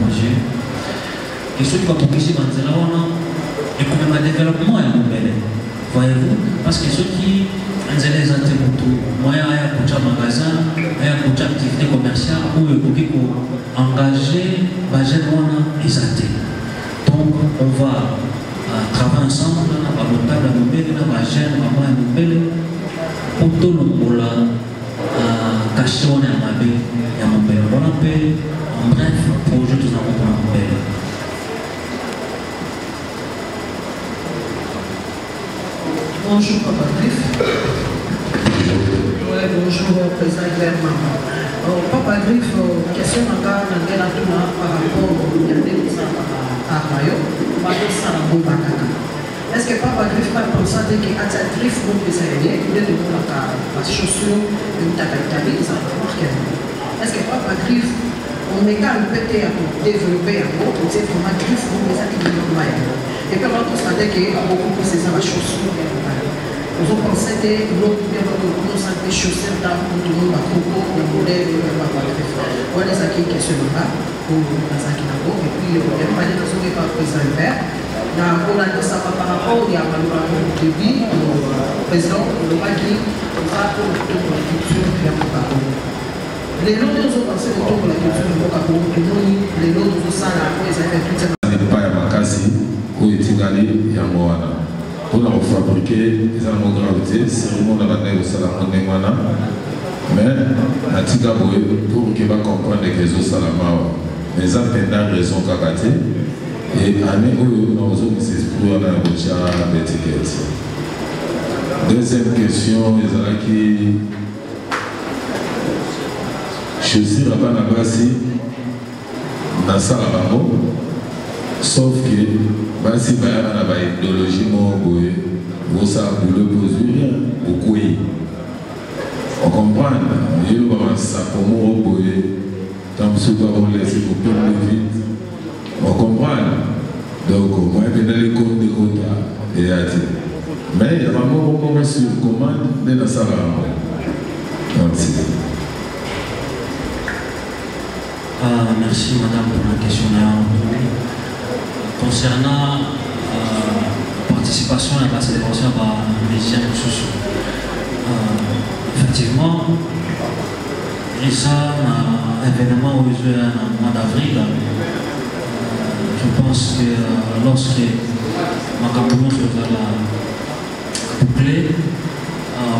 Et ceux qui vont ici, et quand même un développement à Montpellier. Voyez-vous? Parce que ceux qui ont les attributs, moi, il y a un magasin, il y a une activité commerciale où il faut engager les jeunes et donc, on va travailler ensemble, on va monter à Montpellier, on va gérer à Montpellier, pour tout le monde, cacher on est à Montpellier. On a fait un bref projet tout à Montpellier. Bonjour Papa Griff. Bonjour Président Gouvernement. Papa Griff, question encore par rapport à Mayo, est-ce que Papa Griff pas pensé que Griff vous essayez de la chaussure de Italie, ça va marquer. Est-ce que Papa Griff, on est quand même peut-être développer un mot, c'est vraiment Griff vous essayez de et puis on va constater qu'il y a beaucoup de ces chaussures. Vous pensez que l'autre nous sommes des chaussures dans tout le monde, le modèle de Papa Griff. On a des questions là pour les Akinago, et puis on a parlé de ce qui est par le président Hubert. On a dit ça par rapport à le début, le président, le Magui, va pour la culture de la les lots nous ont pensé de la culture de la les lots nous ont ça là, ils avaient tout ça. Pour la fabriquer, ils ont une gravité, c'est vraiment la bataille au Salama Nemana. Mais, à Tigaboué, pour qu'ils va comprendre que les autres Salama, les attendants raison Kakate, et année où nous avons s'exprimer à la bouche à l'étiquette. Deuxième question, ils ont qui chaussures à Banabasi, dans Salabamo. Sauf que, si vous avez une idéologie, vous savez rien, vous on comprend, il y a un sac pour moi, tant que vous avez laissé vous perdre vite. On comprend. Donc, moi, je vais aller contre les quotas et à dire. Mais il y a vraiment beaucoup de sur commande, mais dans ça, merci madame pour la question. Concernant la participation à la célébration des médias sociaux, effectivement, il y a un événement au mois d'avril. Je pense que lorsque ma campagne sera bouclée,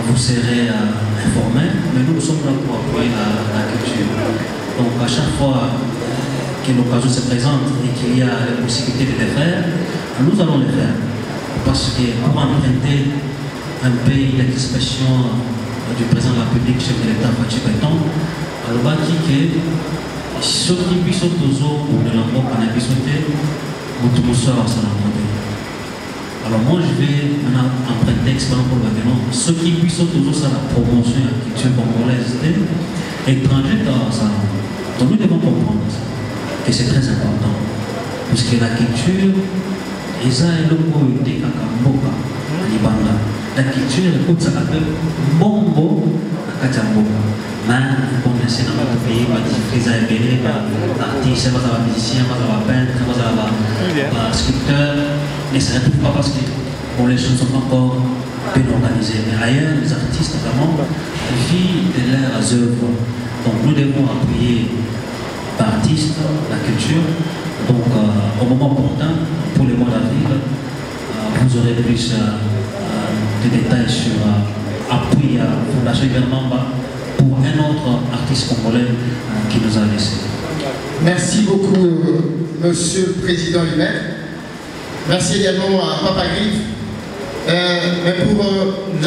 vous serez informés, mais nous sommes là pour appuyer la culture. Donc à chaque fois que l'occasion se présente et qu'il y a la possibilité de les faire, nous allons les faire. Parce que pour emprunter un pays d'expression du président de la République, chef de l'État, Fatih Béton, alors on dit que ceux qui puissent toujours pour de l'emploi qu'on a besoin alors moi je vais maintenant emprunter l'expérience pour le bâtiment. Ceux qui puissent toujours faire la promotion de la culture congolaise étrangère dans ça. Donc nous devons comprendre ça. Et c'est très important. Parce que la culture, ils ont le mot de Kakamboka, Libanda. La culture, écoute, ça s'appelle Bombo à Katamboka. Mais vous connaissez dans notre pays, les artistes, les musiciens, les peintres, les sculpteurs. Mais ça ne trouve pas parce que les choses sont encore bien organisées. Mais ailleurs, les artistes, notamment, vivent de leurs œuvres. Donc nous devons appuyer l'artiste, la culture. Donc au moment opportun, pour le mois d'avril, vous aurez plus de détails sur l'appui à la Fondation Ibermamba pour un autre artiste congolais qui nous a laissé. Merci beaucoup, Monsieur le Président Hubert. Merci également à Papa Griff. Mais nous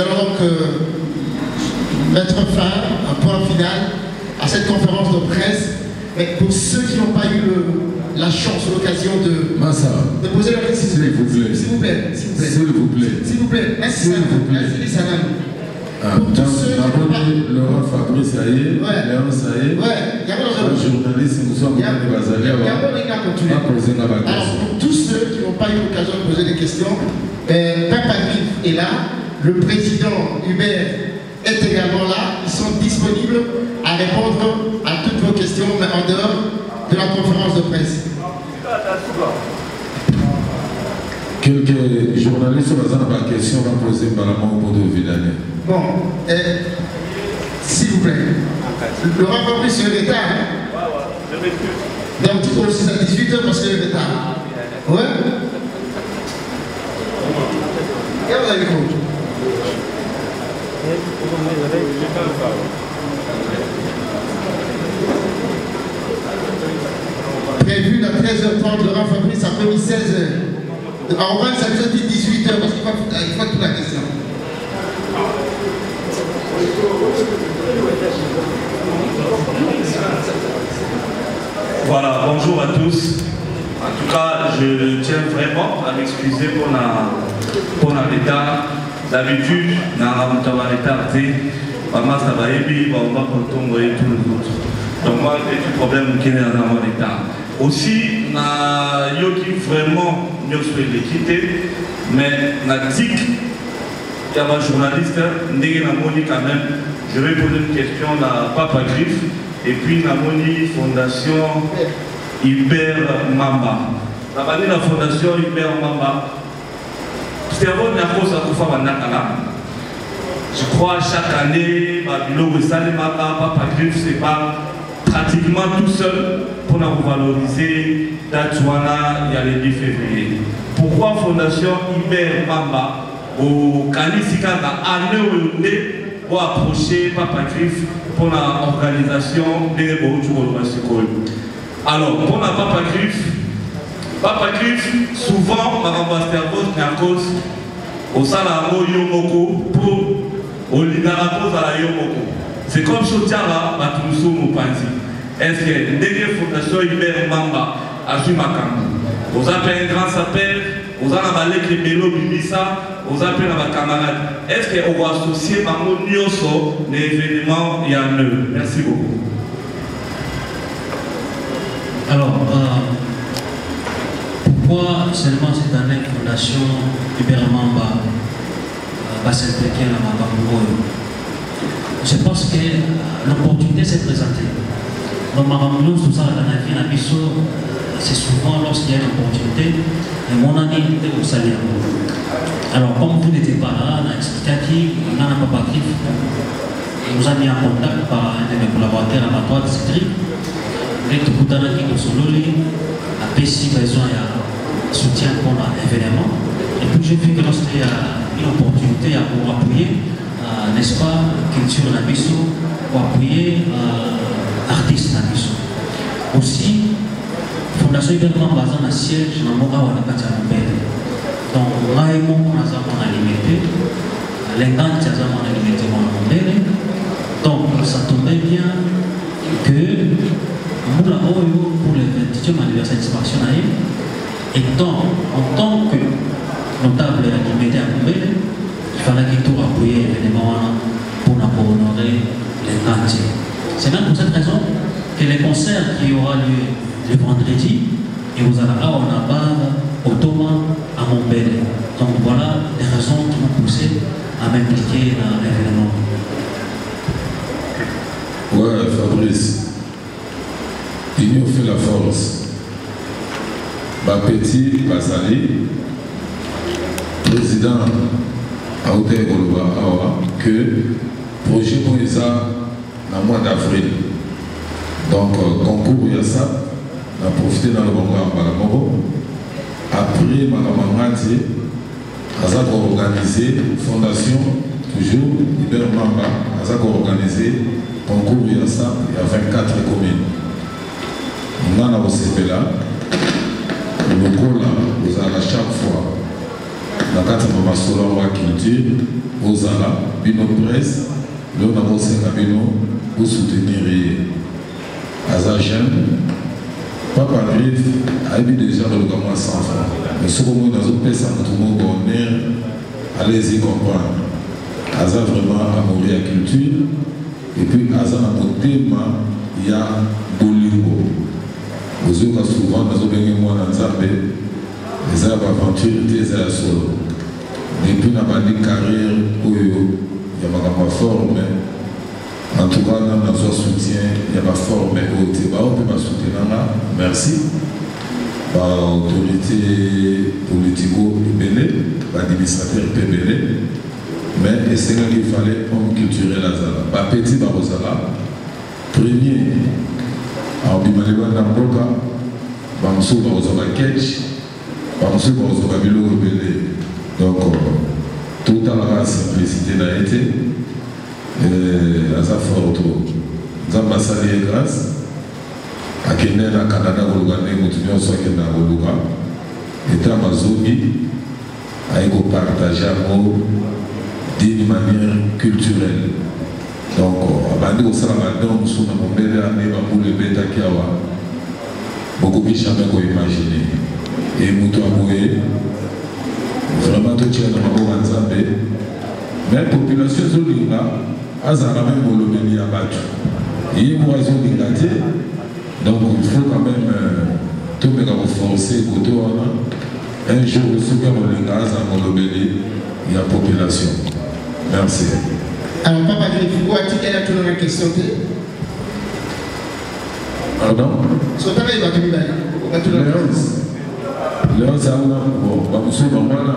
allons donc mettre fin, un point final à cette conférence de presse. Mais pour ceux qui n'ont pas eu la chance, l'occasion de poser leur question, s'il vous plaît. S'il vous plaît. Merci, pour tous ceux qui n'ont pas eu Laurent Fabrice, ça y est, Léon, ça y est. il y a un journaliste, nous sommes Alors, pour tous ceux qui n'ont pas eu l'occasion de poser des questions, Papa Griff est là, le président Hubert est également là, ils sont disponibles à répondre à toutes vos questions, mais en dehors de la conférence de presse. Quelques journalistes ont la question à poser par la main au bout de Vidané. Bon, s'il vous plaît, le rapport sur le retard. Donc, tu peux aussi à 18h parce que le retard. Ouais? Et vous avez compris? Prévu à 13h30, Laurent Fabrice a promis 16h. En vrai, ça nous a dit 18h parce qu'il faut toute la question. Voilà, bonjour à tous. En tout cas, je tiens vraiment à m'excuser pour la retard. D'habitude, dans la retard, maman ça va aider, on va tomber tous les autres. Donc moi, j'ai du problème qui est dans mon retard. Aussi, na yoki vraiment mieux souhaité l'équité, mais na tic, il y a un journaliste, quand même, je vais poser une question à Papa Griff, et puis na moni Fondation Iber Mamba. La Fondation Iber Mamba, c'est avant de la cause à Koufa Wanakala. Je crois chaque année, Babilo Salemaka, Papa Griff, c'est pas pratiquement tout seul pour nous valoriser Tatouana il y a le 10 février. Pourquoi Fondation Iber Mamba au Kanisika a année pour approcher Papa Griff pour l'organisation des Boutouros. Alors, pour la Papa Griff, souvent, Marambastervos Nyakos, au Salamo Yomoko, pour au Linarapos à la Yomoko. C'est comme Chotiara, Batunuso Mopanzi. Est-ce que des Fondation Iber Mamba a su Makambu? Vous appelez un grand sapeur, vous avez les mélos Bimisa, vous appelez ma camarade. Est-ce qu'on va associer Mamou Nyoso l'événement il y a un nœud? Merci beaucoup. Alors, pourquoi seulement cette année Fondation Iber Mamba va s'impliquer dans la Makambu? Je pense que l'opportunité s'est présentée. Normalement, tout ça dans la vie, c'est souvent lorsqu'il y a une opportunité, et mon ami était au salaire. Alors, comme vous n'étiez pas là, on a expliqué qui, on n'a pas Griff, il nous a mis en contact par un de mes collaborateurs à Matois de Cédric, et tout le monde qui est solo, a PSI besoin de soutien pour l'événement. Et puis j'ai vu que lorsqu'il y a une opportunité pour appuyer, n'est-ce pas, culture na biso, pour appuyer artistes na biso. Aussi, Fondation Iber Mamba a un siège dans Moka Wanakati à Mombele. Donc, Maïmo, on a limité, l'Enganti a limité Mombele. Donc, ça tombait bien que Moula Oyo, pour le 20e anniversaire d'expansion, étant en tant que notable limité à Mombele, il fallait qu'il tout appuyer l'événement pour honorer l'Enganti. C'est même pour cette raison que les concerts qui aura lieu le vendredi, et vous allez avoir en barre au Thomas à Montpellier. Donc voilà les raisons qui m'ont poussé à m'impliquer dans l'événement. Ouais, Fabrice, l'union fait la force. Ma petit Basali, président à Hôtel Goloba Awa, que projet Moïsa dans le mois d'avril. Donc, concours, il y a ça. On a profité dans le Bonga à Balamogo. Après, Magamangati, on a organisé Fondation, toujours, Iber Mamba, on a organisé concours, il y a ça, il y a 24 communes. On a au CPLA, le Gola, vous allez à chaque fois, dans le cadre de ma solar culture, vous allez, Bino Presse, là, on a aussi un Bino pour soutenir les jeunes. Papa Griff a eu déjà le gamin sans francs. Mais ce que nous avons fait, c'est que tout le monde allez-y comprendre. Aza vraiment amoureux la culture. Et puis, Aza a mon thème, il y a Bolingo. Vous avez souvent, nous avons gagné moi dans Zambé, les aventures des solo. Depuis, nous avons dit carrière, il y a ma forme. En tout cas, nous avons soutien, il y a ma forme haute. On peut soutenir là. Merci. autorité politico-belé, administrateur belé, mais c'est qu'il fallait homme culturel à Zala. Pas petit Barosala, premier, en Bimaleba Namboka, Bamsou Barosala Ketch, Bamsou Barosala Bilo belé. Donc, tout à la simplicité n'a été, à sa photo, Zambasali et grâce. À Kenya, au Canada, au Canada, et à Mazobi, à partager d'une manière culturelle. Donc, à Bandi, au Salvador, nous sommes en belle année pour le Beta Kiawa. Beaucoup de gens n'ont pas imaginé. Et Moutou Amoué, vraiment, tout le monde a Zambé. Mais la population Zolinga, Azara même au Lomeni abattu. Il y a une raison d'égalité. Donc il faut quand même tout le monde forcer un jour le souverain de gaz à Molobeli et la population. Merci. Alors Papa Grifo, a-t-il qu'elle a toujours une question? Pardon? Léon, c'est un bon, monsieur, voilà.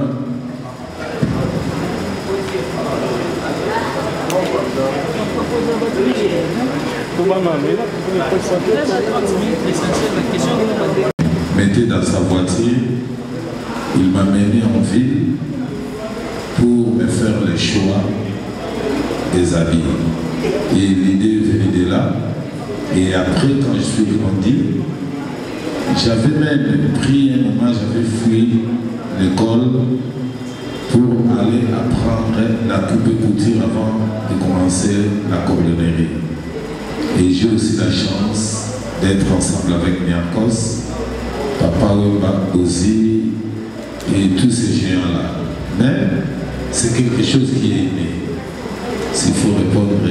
Mettez dans sa voiture, il m'a mené en ville pour me faire le choix des habits. Et l'idée est venue de là. Et après, quand je suis grandi, j'avais même pris un moment, j'avais fui l'école pour aller apprendre la coupe et couture avant de commencer la cordonnerie. Et j'ai aussi la chance d'être ensemble avec Niakos, Papa Wemba, Ozi et tous ces géants-là. Mais c'est quelque chose qui est né. S'il faut répondre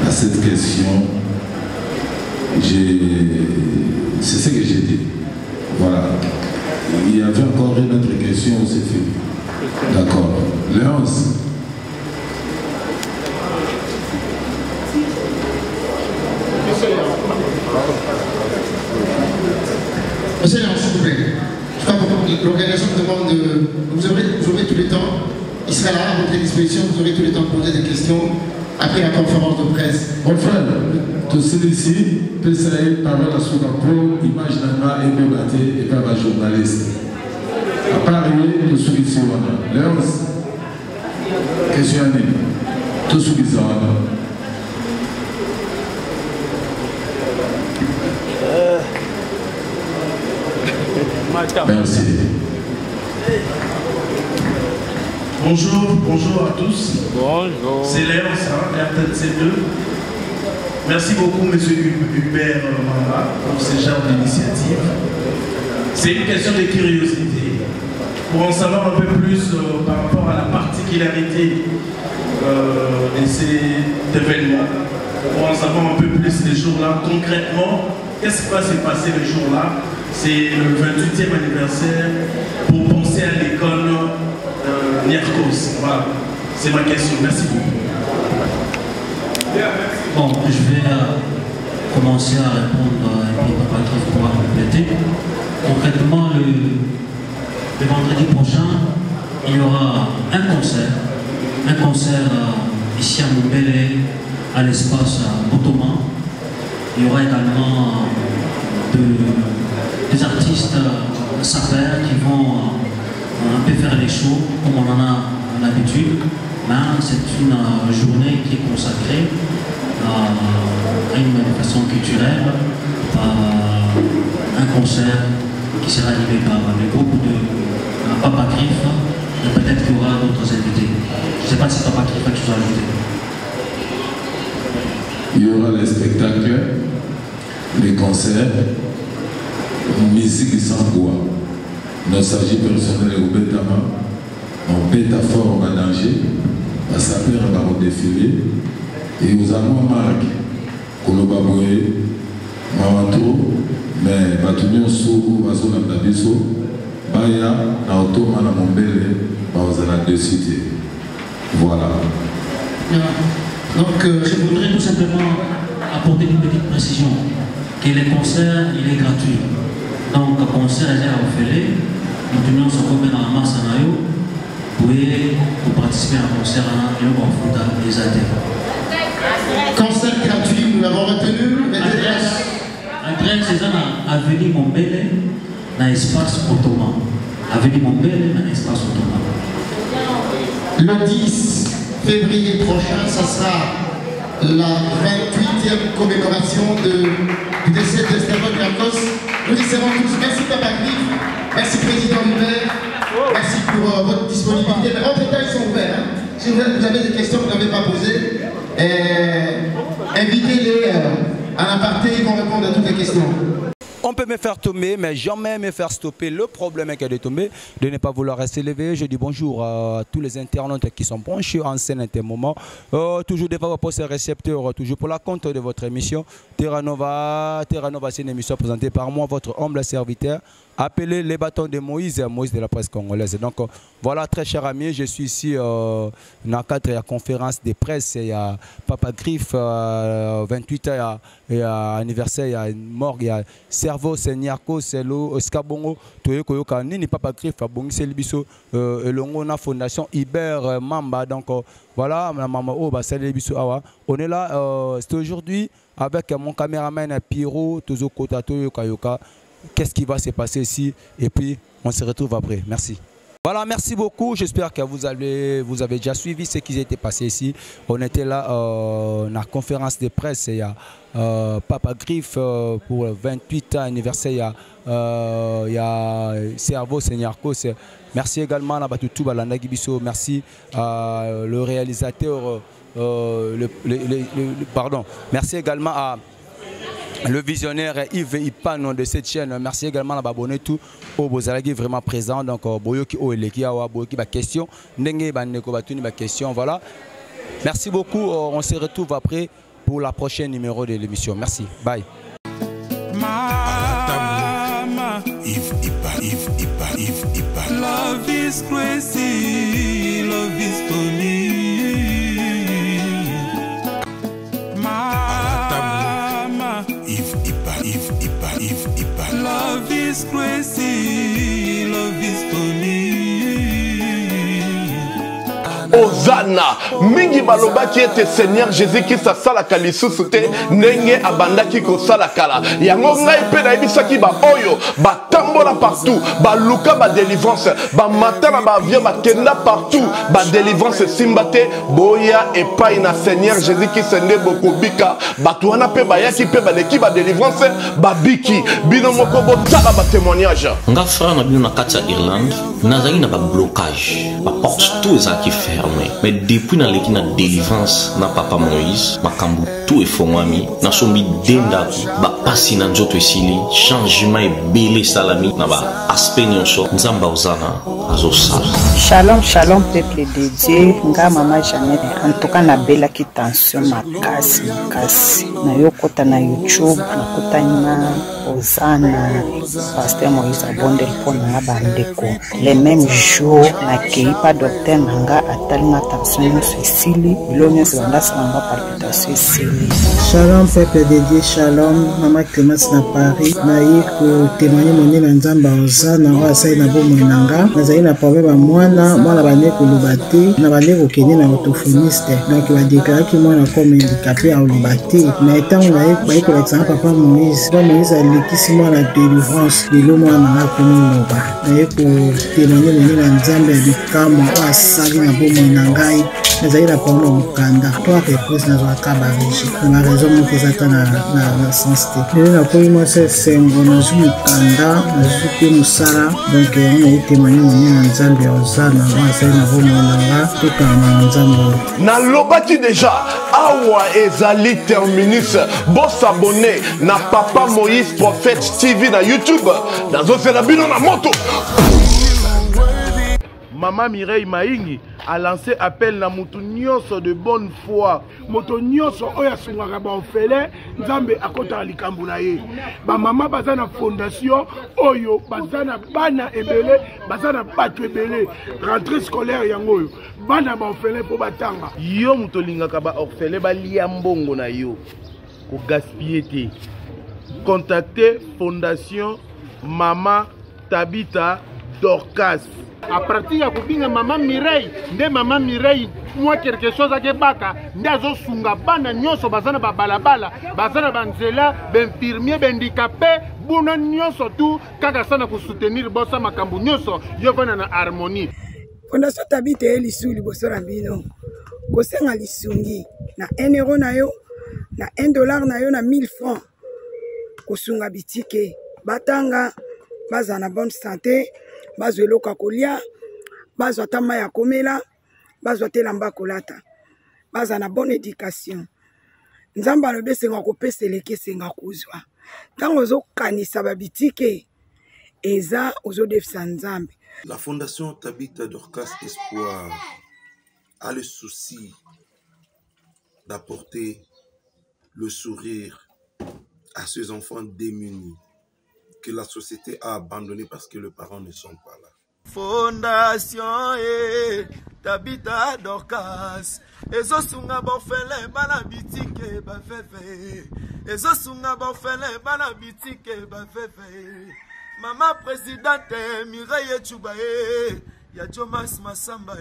à cette question, c'est ce que j'ai dit. Voilà. Il y avait encore une autre question, c'est fini. D'accord. Léonce. Monsieur Léon, s'il vous plaît. Je crois que l'organisation demande de... Vous aurez tout le temps. Il sera là à votre disposition. Vous aurez tout le temps de poser des questions après la conférence de presse. Mon frère, tout celui-ci peut s'aller par la sous-rapport, image d'Anna et Bébaté et par la journaliste. À part tout celui-ci, Léonce. Question à nous. Tout celui-ci, merci. Bonjour à tous. Bonjour. C'est Léonce, RTC2. Merci beaucoup, M. Hubert Mamba, pour ce genre d'initiative. C'est une question de curiosité. Pour en savoir un peu plus par rapport à la particularité de cet événement, pour en savoir un peu plus les jours-là, concrètement, qu'est-ce qui va se passer les jours-là? C'est le 28e anniversaire pour penser à l'école Niakos. Voilà, c'est ma question. Merci beaucoup. Bon, je vais commencer à répondre et puis Papa qui pourra compléter. Concrètement, le vendredi prochain, il y aura un concert ici à Montbelé, à l'espace Botoma. Il y aura également des artistes sapeurs qui vont un peu faire les shows comme on en a l'habitude. C'est une journée qui est consacrée à une manifestation culturelle, à un concert qui sera animé par le groupe de Papa Grifo et peut-être qu'il y aura d'autres invités. Je ne sais pas si Papa Grifo a quelque chose à ajouter. Il y aura les spectacles, les concerts, musique sans bois, nostalgie personnelle au Bétama, en pétaphore en danger, à sa père au défilé, et aux amants Marc, Kolobaboué, Mawato, mais Batunio Sou, Bazona Dabiso, Baya, Naoto, Manamombele, Bazana de Cité. Voilà. Donc, je voudrais tout simplement apporter une petite précision, que les concerts, il est gratuit. Donc, le concert est orphelin. Nous sommes comme dans la masse en ayo. Pour participer à un concert en ayo, on fout les adhérents. Concert gratuit, nous l'avons retenu. André, c'est ça, Avenue Montbele, dans l'espace ottoman. Avenue Montbele, dans l'espace ottoman. Le 10 février prochain, ça sera la 28e commémoration du décès de Stéphane Diakos. Nous disons tous merci Papa Grif, merci Président Hubert, merci pour votre disponibilité. Mais en détail, ils sont ouverts. Hein. Si vous avez des questions que vous n'avez pas posées, invitez-les à l'aparté, ils vont répondre à toutes les questions. On peut me faire tomber, mais jamais me faire stopper. Le problème est de tomber, de ne pas vouloir rester élevé. Je dis bonjour à tous les internautes qui sont branchés en scène à un moment. Toujours des fois pour ces récepteurs, toujours pour la compte de votre émission. Terra Nova, c'est une émission présentée par moi, votre humble serviteur. Appelez les bâtons de Moïse, Moïse de la presse congolaise. Donc voilà, très chers amis, je suis ici dans le cadre de la conférence de presse. Il y a Papa Grif, 28 ans, il y a anniversaire, il y a mort, il y a Cerveau, c'est Niako, c'est l'eau, Skabongo, Toyokoyoka, Nini Papa Grif, Bongi Libiso, Longona Fondation, Iber, Mamba. Donc voilà, la maman, on est là, c'est aujourd'hui avec mon caméraman Piro, Tozo Kota, Toyokoyoka. Qu'est-ce qui va se passer ici et puis on se retrouve après. Merci. Voilà, merci beaucoup. J'espère que vous avez déjà suivi ce qui s'était passé ici. On était là dans la conférence de presse. Il y a Papa Grif pour le 28 ans anniversaire. Il y a Cerveau, Senyarko. Merci également à Batutu Balandagibiso. Merci le réalisateur. Pardon. Merci également à le visionnaire Yves Ipano de cette chaîne. Merci également à l'abonné tout au Bozalagi vraiment présent. Donc Boyoki Oeleki Awa Boyoki ba question Nenge Baneko Batuni ba question. Voilà. Merci beaucoup. On se retrouve après pour la prochaine numéro de l'émission. Merci. Bye. Love is crazy. Love is funny. Love is crazy, love is funny. Ozana, mingi balobaki ete Seigneur Jésus-Christ asalaka lisusu te ndenge abandaki kosalakala. Yango ngai pe nayebisaki ba oyo batambola partout, baluka ba délivrance, ba matana ba avion bakenda partout, ba délivrance simbate boya epai na Seigneur Jésus-Christ nde bokobika. Bato wana pe bayaki pe baleki ba délivrance babiki bino moko botala ba témoignage. Nga frère na bino na kati ya Irlande nazali na ba blocage, ba porte tout ezaki fermé. Mais depuis na leki na délivrance na Papa Moïse makambu tout efongwami na sombi dendaku ba pasi na nzoto esili changement ebele salami na ba aspect nyonso nzamba ozana azosala. Shalom shalom peuple de Dieu, nga mama Jeannette en tout cas na belaki tension makasi na yokota na YouTube na kotana ozana pasteur Moïse abonde mpona bandeko les mêmes jours na keipa docteur nanga atalinga tension nyonso esili bilo nyonso bandasalanga palpitation esili. Shalom peuple de Dieu, shalom mama Clémence na Paris na ye ko témoigner monene nzamba ozana na asai na bomoi nanga nazali na problème ya mwana bane koloba te na bane kokende na orthophoniste donc badéclaraki mwana comme handicapé ya koloba te na etango baye kolakisanga Papa Moïse alekisi mwana délivrance lelo mwana nanga komoloba naye kotémoigner monene na nzambe ya bikamwa oyo asali na bomoi na ngai nazali na problème ya mokanda to reprise nazwaka barégie na raison moko eza ta na sens te lelo nakomi mwasi esengo nazwi mokanda nazwi pe mosala donc yango naye témoigner monene na nzambe ya ozana asali na bomoi na nga tokanga na nzambe oyo nalobaki déjà awa ezali terminus bosabone na Papa Moïse Prophète TV na YouTube nazozela bino na moto. Maman Mireille Maingi a lancé appel na mutu nyonso de bonne foi. Moto nyonso oya sungaka ba ofele nzambe akota likambo na ye. Ba mama bazana fondation oyo bazana bana ebele bazana bato ebele rentrée scolaire yango oyo bana ba ofele po batanga. Yo muto lingaka ba ofele ba lia mbongo na yo ko gaspiller te. Contactez Fondation Maman Tabita Dorcas. À partir de Maman Mireille, de Maman Mireille, moi quelque chose à Kebaka, Ndazo Sunga, Bana Nyoso, Bazana Balabala, Bazana Banzela, infirmier, handicapé, Buna Nyoso, tout, Kagasana pour soutenir Bossa Makambu Nyoso, Yovana na harmonie. Fondation Tabita Elisu, Liboso Rambino, Kosenga Lisungi, na 1 euro na yo, na 1 dollar na yo, na 1000 francs, Kosunga Bitike, Batanga, Bazana bonne santé, Bazwe loka kolia, bazwa tama ya komela, bazwa telamba kolata, bazwa na bonne éducation. Nzamba lobe senga kopese leke senga kuzwa. Tango zo kanisa babitike, eza ozo defisa nzambe. La Fondation Tabita Dorcas Espoir a le souci d'apporter le sourire à ces enfants démunis que la société a abandonné parce que les parents ne sont pas là. Fondation Tabita Dorcas Ezo sunga bofele bana bitike bafefe Ezo sunga bofele bana bitike bafefe Mama présidente Mireille Chubae Ya Jomas Massamba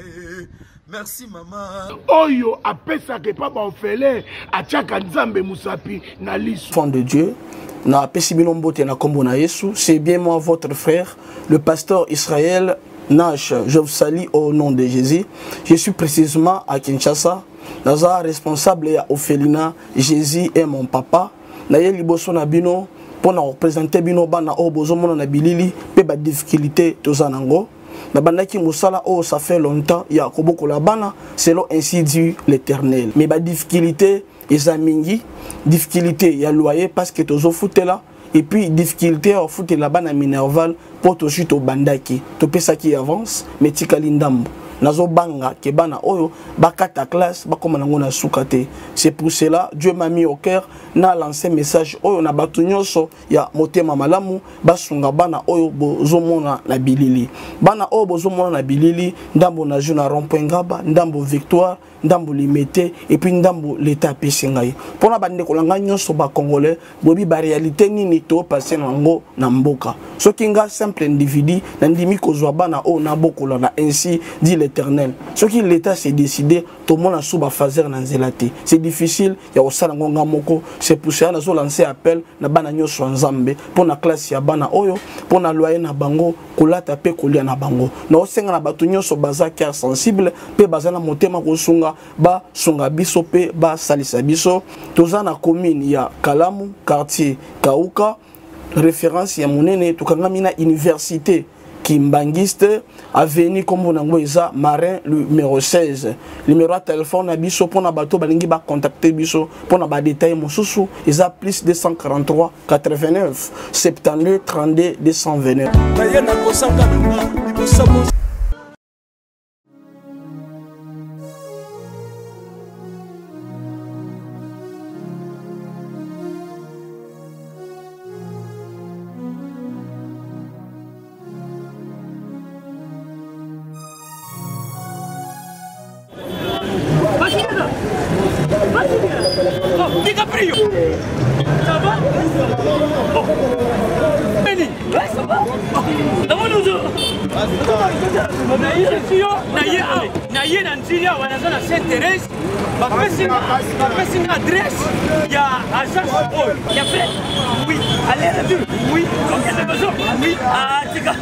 Merci maman. Oyo apesa ke pa bofele Achaka nzambe musapi na lisu. Enfant de Dieu na Pesibilombote na kombo na Yesu, c'est bien moi votre frère, le pasteur Israël Nash. Je vous salue au nom de Jésus. Je suis précisément à Kinshasa. Naza responsable à Ophelina. Jésus est mon papa. Naye liboso na bino pour représenter bino bana o bozomo na bilili pe ba difficulté tozanango. Na bandaki musala oh ça fait longtemps ya koboko la bana selon ainsi dit l'Éternel. Mais ba difficulté ezamingi difficulté ya loyer parce que tozo foutela et puis difficulté au foot là-bas na Minerval pour to chute au bandaki to pesa qui avance mais tikali ndambo nazo banga ke bana oyo bakata classe bakoma nango na sukate. C'est pour cela Dieu m'a mis au cœur na lancé message oyo na batu nyonso ya motema malamu basunga bana oyo bozomona na bilili bana oyo bozomona na bilili ndambo na juna rond-point Ngaba ndambo Victoire ndambo limité et puis ndambo l'état pesingai pona bande kolanga nyonso ba congolais bobi ba réalité nini to passer nango na mboka soki nga simple individu na ndimi kozwa bana o na bokola na ainsi dit l'Éternel soki l'état s'est décidé to mona suba fazer na nzelate c'est difficile ya osala ngonga moko. C'est pour ça nazo lancer appel na bana nyonso nzambe pona classe ya bana oyo pona loyer na bango kolata pe kolia na bango na osenga na batu nyonso baza cœur sensible pe bazana motema kosunga ba sunga biso pe ba salisa biso toza na commune ya Kalamu quartier Kauka référence ya monene tukangami na université Kimbangiste avenue comme nango eza Marin numéro 16 numéro de téléphone na biso pona bato balingi ba contacter biso pona ba détail mosusu eza plus 243 89 72 32 229. Ça va? Benny, ouais, ça va? Naye na Nigeria wanaza na Saint-Thérèse bapesi nga adresse ya agence oil ya fait oui allez la vue oui donc elle a besoin oui ah tika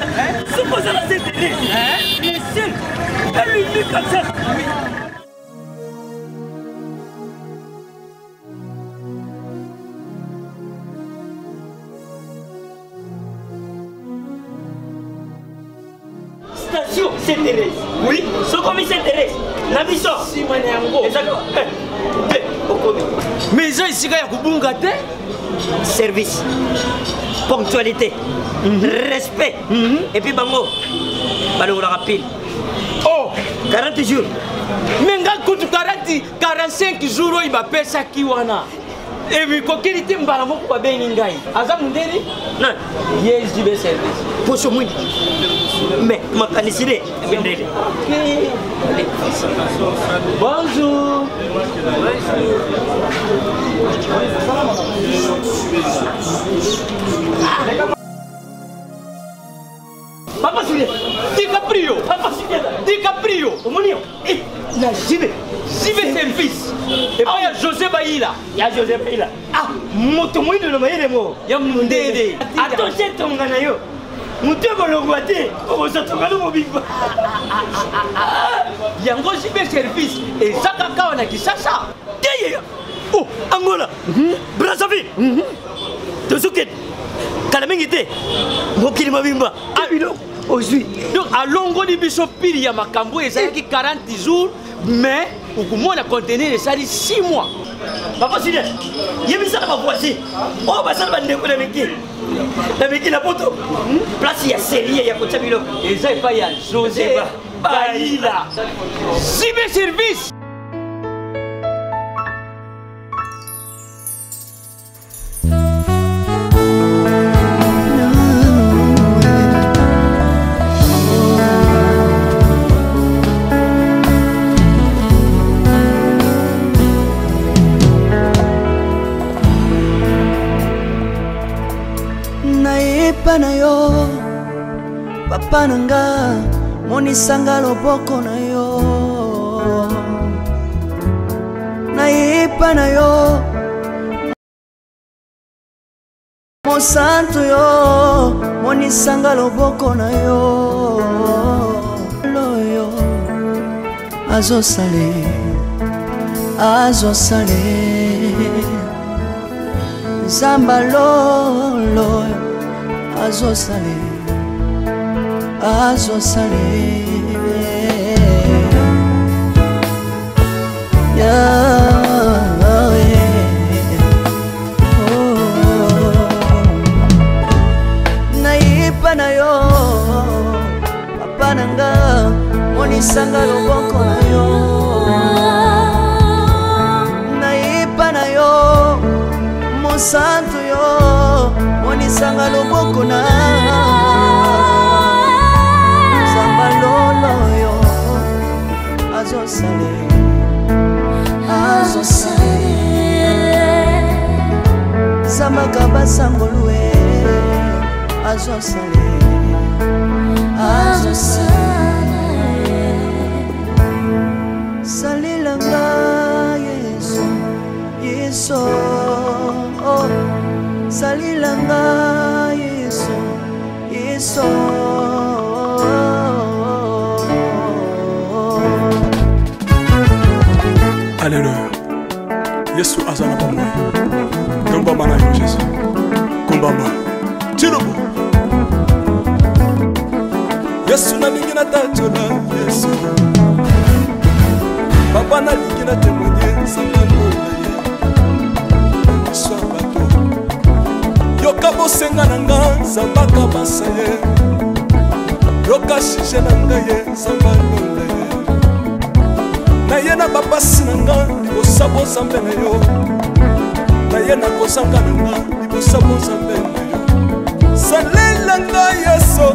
supposé la Saint-Thérèse bien sûr elle lui comme ça oui. Station Saint-Thérèse. Oui. Ce commis Saint-Thérèse. La mission. Si Maniango. Exactement. Mais ça ici, il y a Kubunga. Service. Ponctualité. Respect. Et puis bango. Bango la rapide. Oh. 40 jours. Mais quand tu 45 jours, il va payer ça qui wana. Et puis, quand il était mbala moko ba beningai. Aza mundeni? Non. Yes, du service. Pour ce monde. Mais ma canicide. Bonjour. Facile. DiCaprio. DiCaprio. Omonio. Eh, na Jibe service. Et puis il y a José Baïla. Ah, moto moïne de l'Omaïne mo. Il y a Mundede. Attention ton ganayo. Moto bolongwate. Oh, ça te regarde mon big. Il y a un gros Jibe service. Et ça kaka on a qui ça. Oh, Angola. Brazzaville. Tozuket. Kalamingite. Mokili mabimba. Ah, aujourd'hui. Donc à longo de Bishopil, il y a ma cambo et ça qui 40 jours, mais au moins la contenir ça dit 6 mois. Papa Sidé, il y a mis ça dans ma voici. Oh, bah ça va ne pas la la photo. Place il y a série, il y a côté bilo. Et ça il pas y a José Baïla. Cyber service. Na yo papa nanga monisanga loboko na yo nayepa na yo mosantu yo monisanga loboko na yo loyo azosale zamba lolo azosale nayipa na yo papa nanga monisanga loboko na yo nayipa na yo mosantu yo monisanga loboko na zamba lolo yo azosale zamba kabasangolue azosale salilanga yeso oh. Salilanga Yesu Alléluia. Yesu azana pamoja. Naomba maana ya Yesu. Kumbamba. Chirubu. Yesu na mingi na tachola Yesu. Papa na mingi na témoigner sangalo. Yoka bosenga nanga zambaka basaye Yoka shije nanga ye zambalola ye Na ye na babasi nanga libosabo zambe na yo Na ye na kozanga nanga libosabo zambe na yo Salelanga Yesu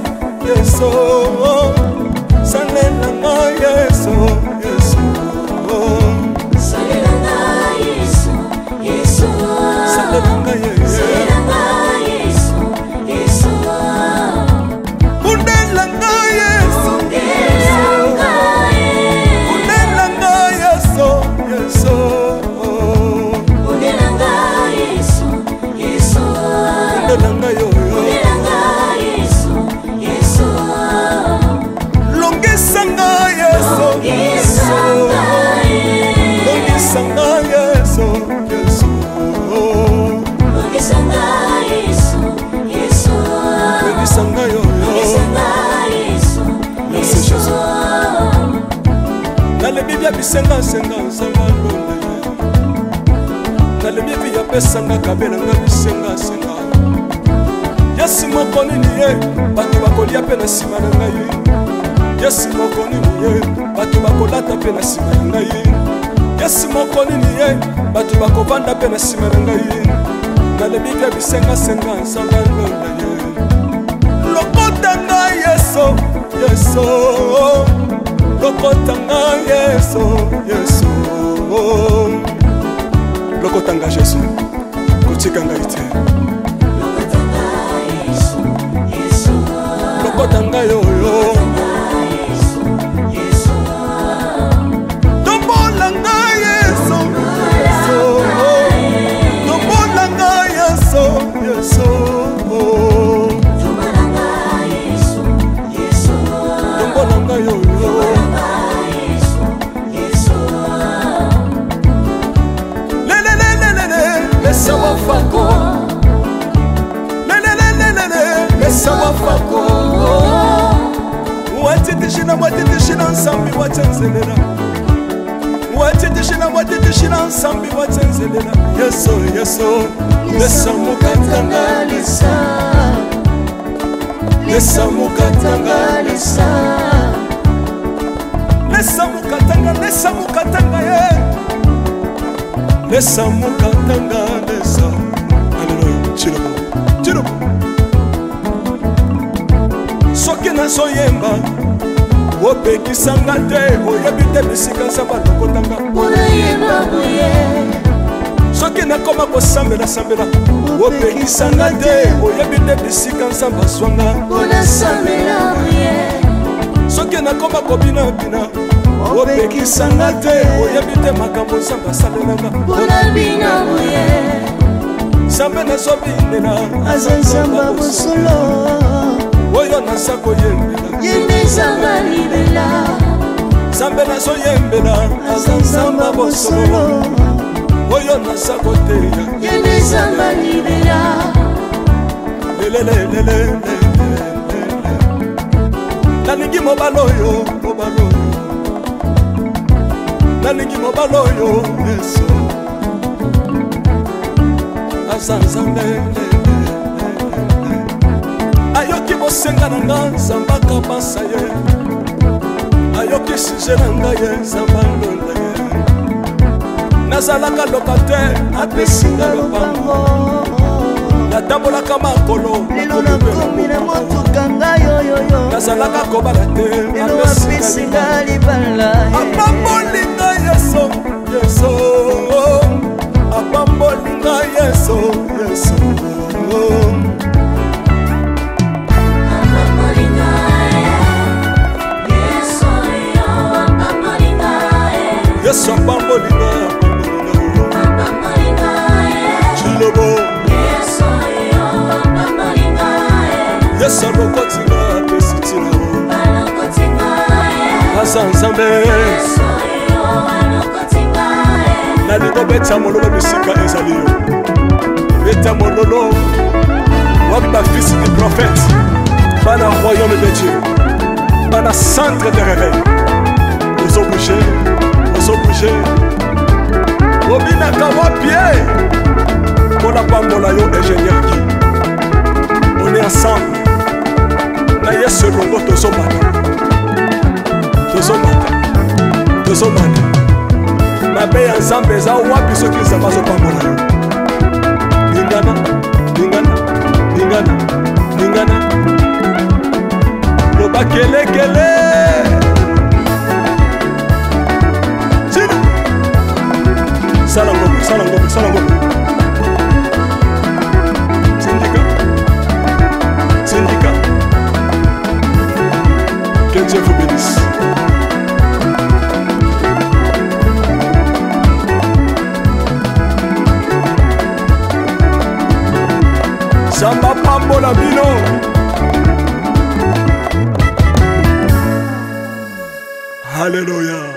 Salelanga Yesu Salelanga Yesu Salelanga Yesu Bisenga sanga lole Nalemi via pesanga kabela nga bisenga senga Yesu mokoni ni ye Batu bakolia pe na sima na ngai Yesu mokoni ni ye Batu bakolata pe na sima na ngai Yesu mokoni ni ye Batu bakovanda pe na sima na ngai Nalemi via bisenga senga sanga lole Lokota nga Yesu Lokotanga Yesu Lokotanga Yesu Kuchikanga ite Lokotanga yo yeso tombolanga yoyo lelelelelele lesawa fako lelelelelele lesawa fako watitishina nsambi watsenzelela watitishina nsambi watsenzelela yeso yeso lesamukatanga lesamukatanga lesamukatanga ye lesamukatanga lesa aleluya chilobo soki nazoyemba opekisanga te oyebi te bisika nzambe alokotanga soki nakoma kosambela opekisanga te oyebi te bisika nzambe azwanga soki nakoma kobinabina opekisanga te oyebi te makambo nzambe asalelanga nzambe nazobinela aza nzambe bosolo oyo naza koyembela yembezanga libela nzambe nazoyembela aza nzambe bosolo oyo naza koteya yembezanga libela lelelelele nalingi mobala oyo nalingi mobala oyo yeso aza nzambe ayoki bosenga na nga nzambe akabasa ye ayoki suje na ngai ye nzambe alonda ye nazalaka loka te apesinga lopango natambolaka makolo lelo nakomi na motuka ngai yoyoyo nazalaka kobala te lelo apesinga libala apambolinga yeso yeso apambolinga yeso yeso yesu apambolinga chilobo yesu alokotinga apesitina aza nzambe nalingo beta mololo bisika ezali yo beta mololo wabi bafisi du prophète bana royaume de dieu bana centre de réveil ozobouge obinaka wapie mpona pambola yo ingénieur ki on est ensemble na yesu elongo tozomata mabe ya nzambe eza wapi soki nzambe azopambola yo lingana loba kelekele Sala ngombe. Syndicat. Que Dieu vous bénisse. Samba pambola bino. Alléluia.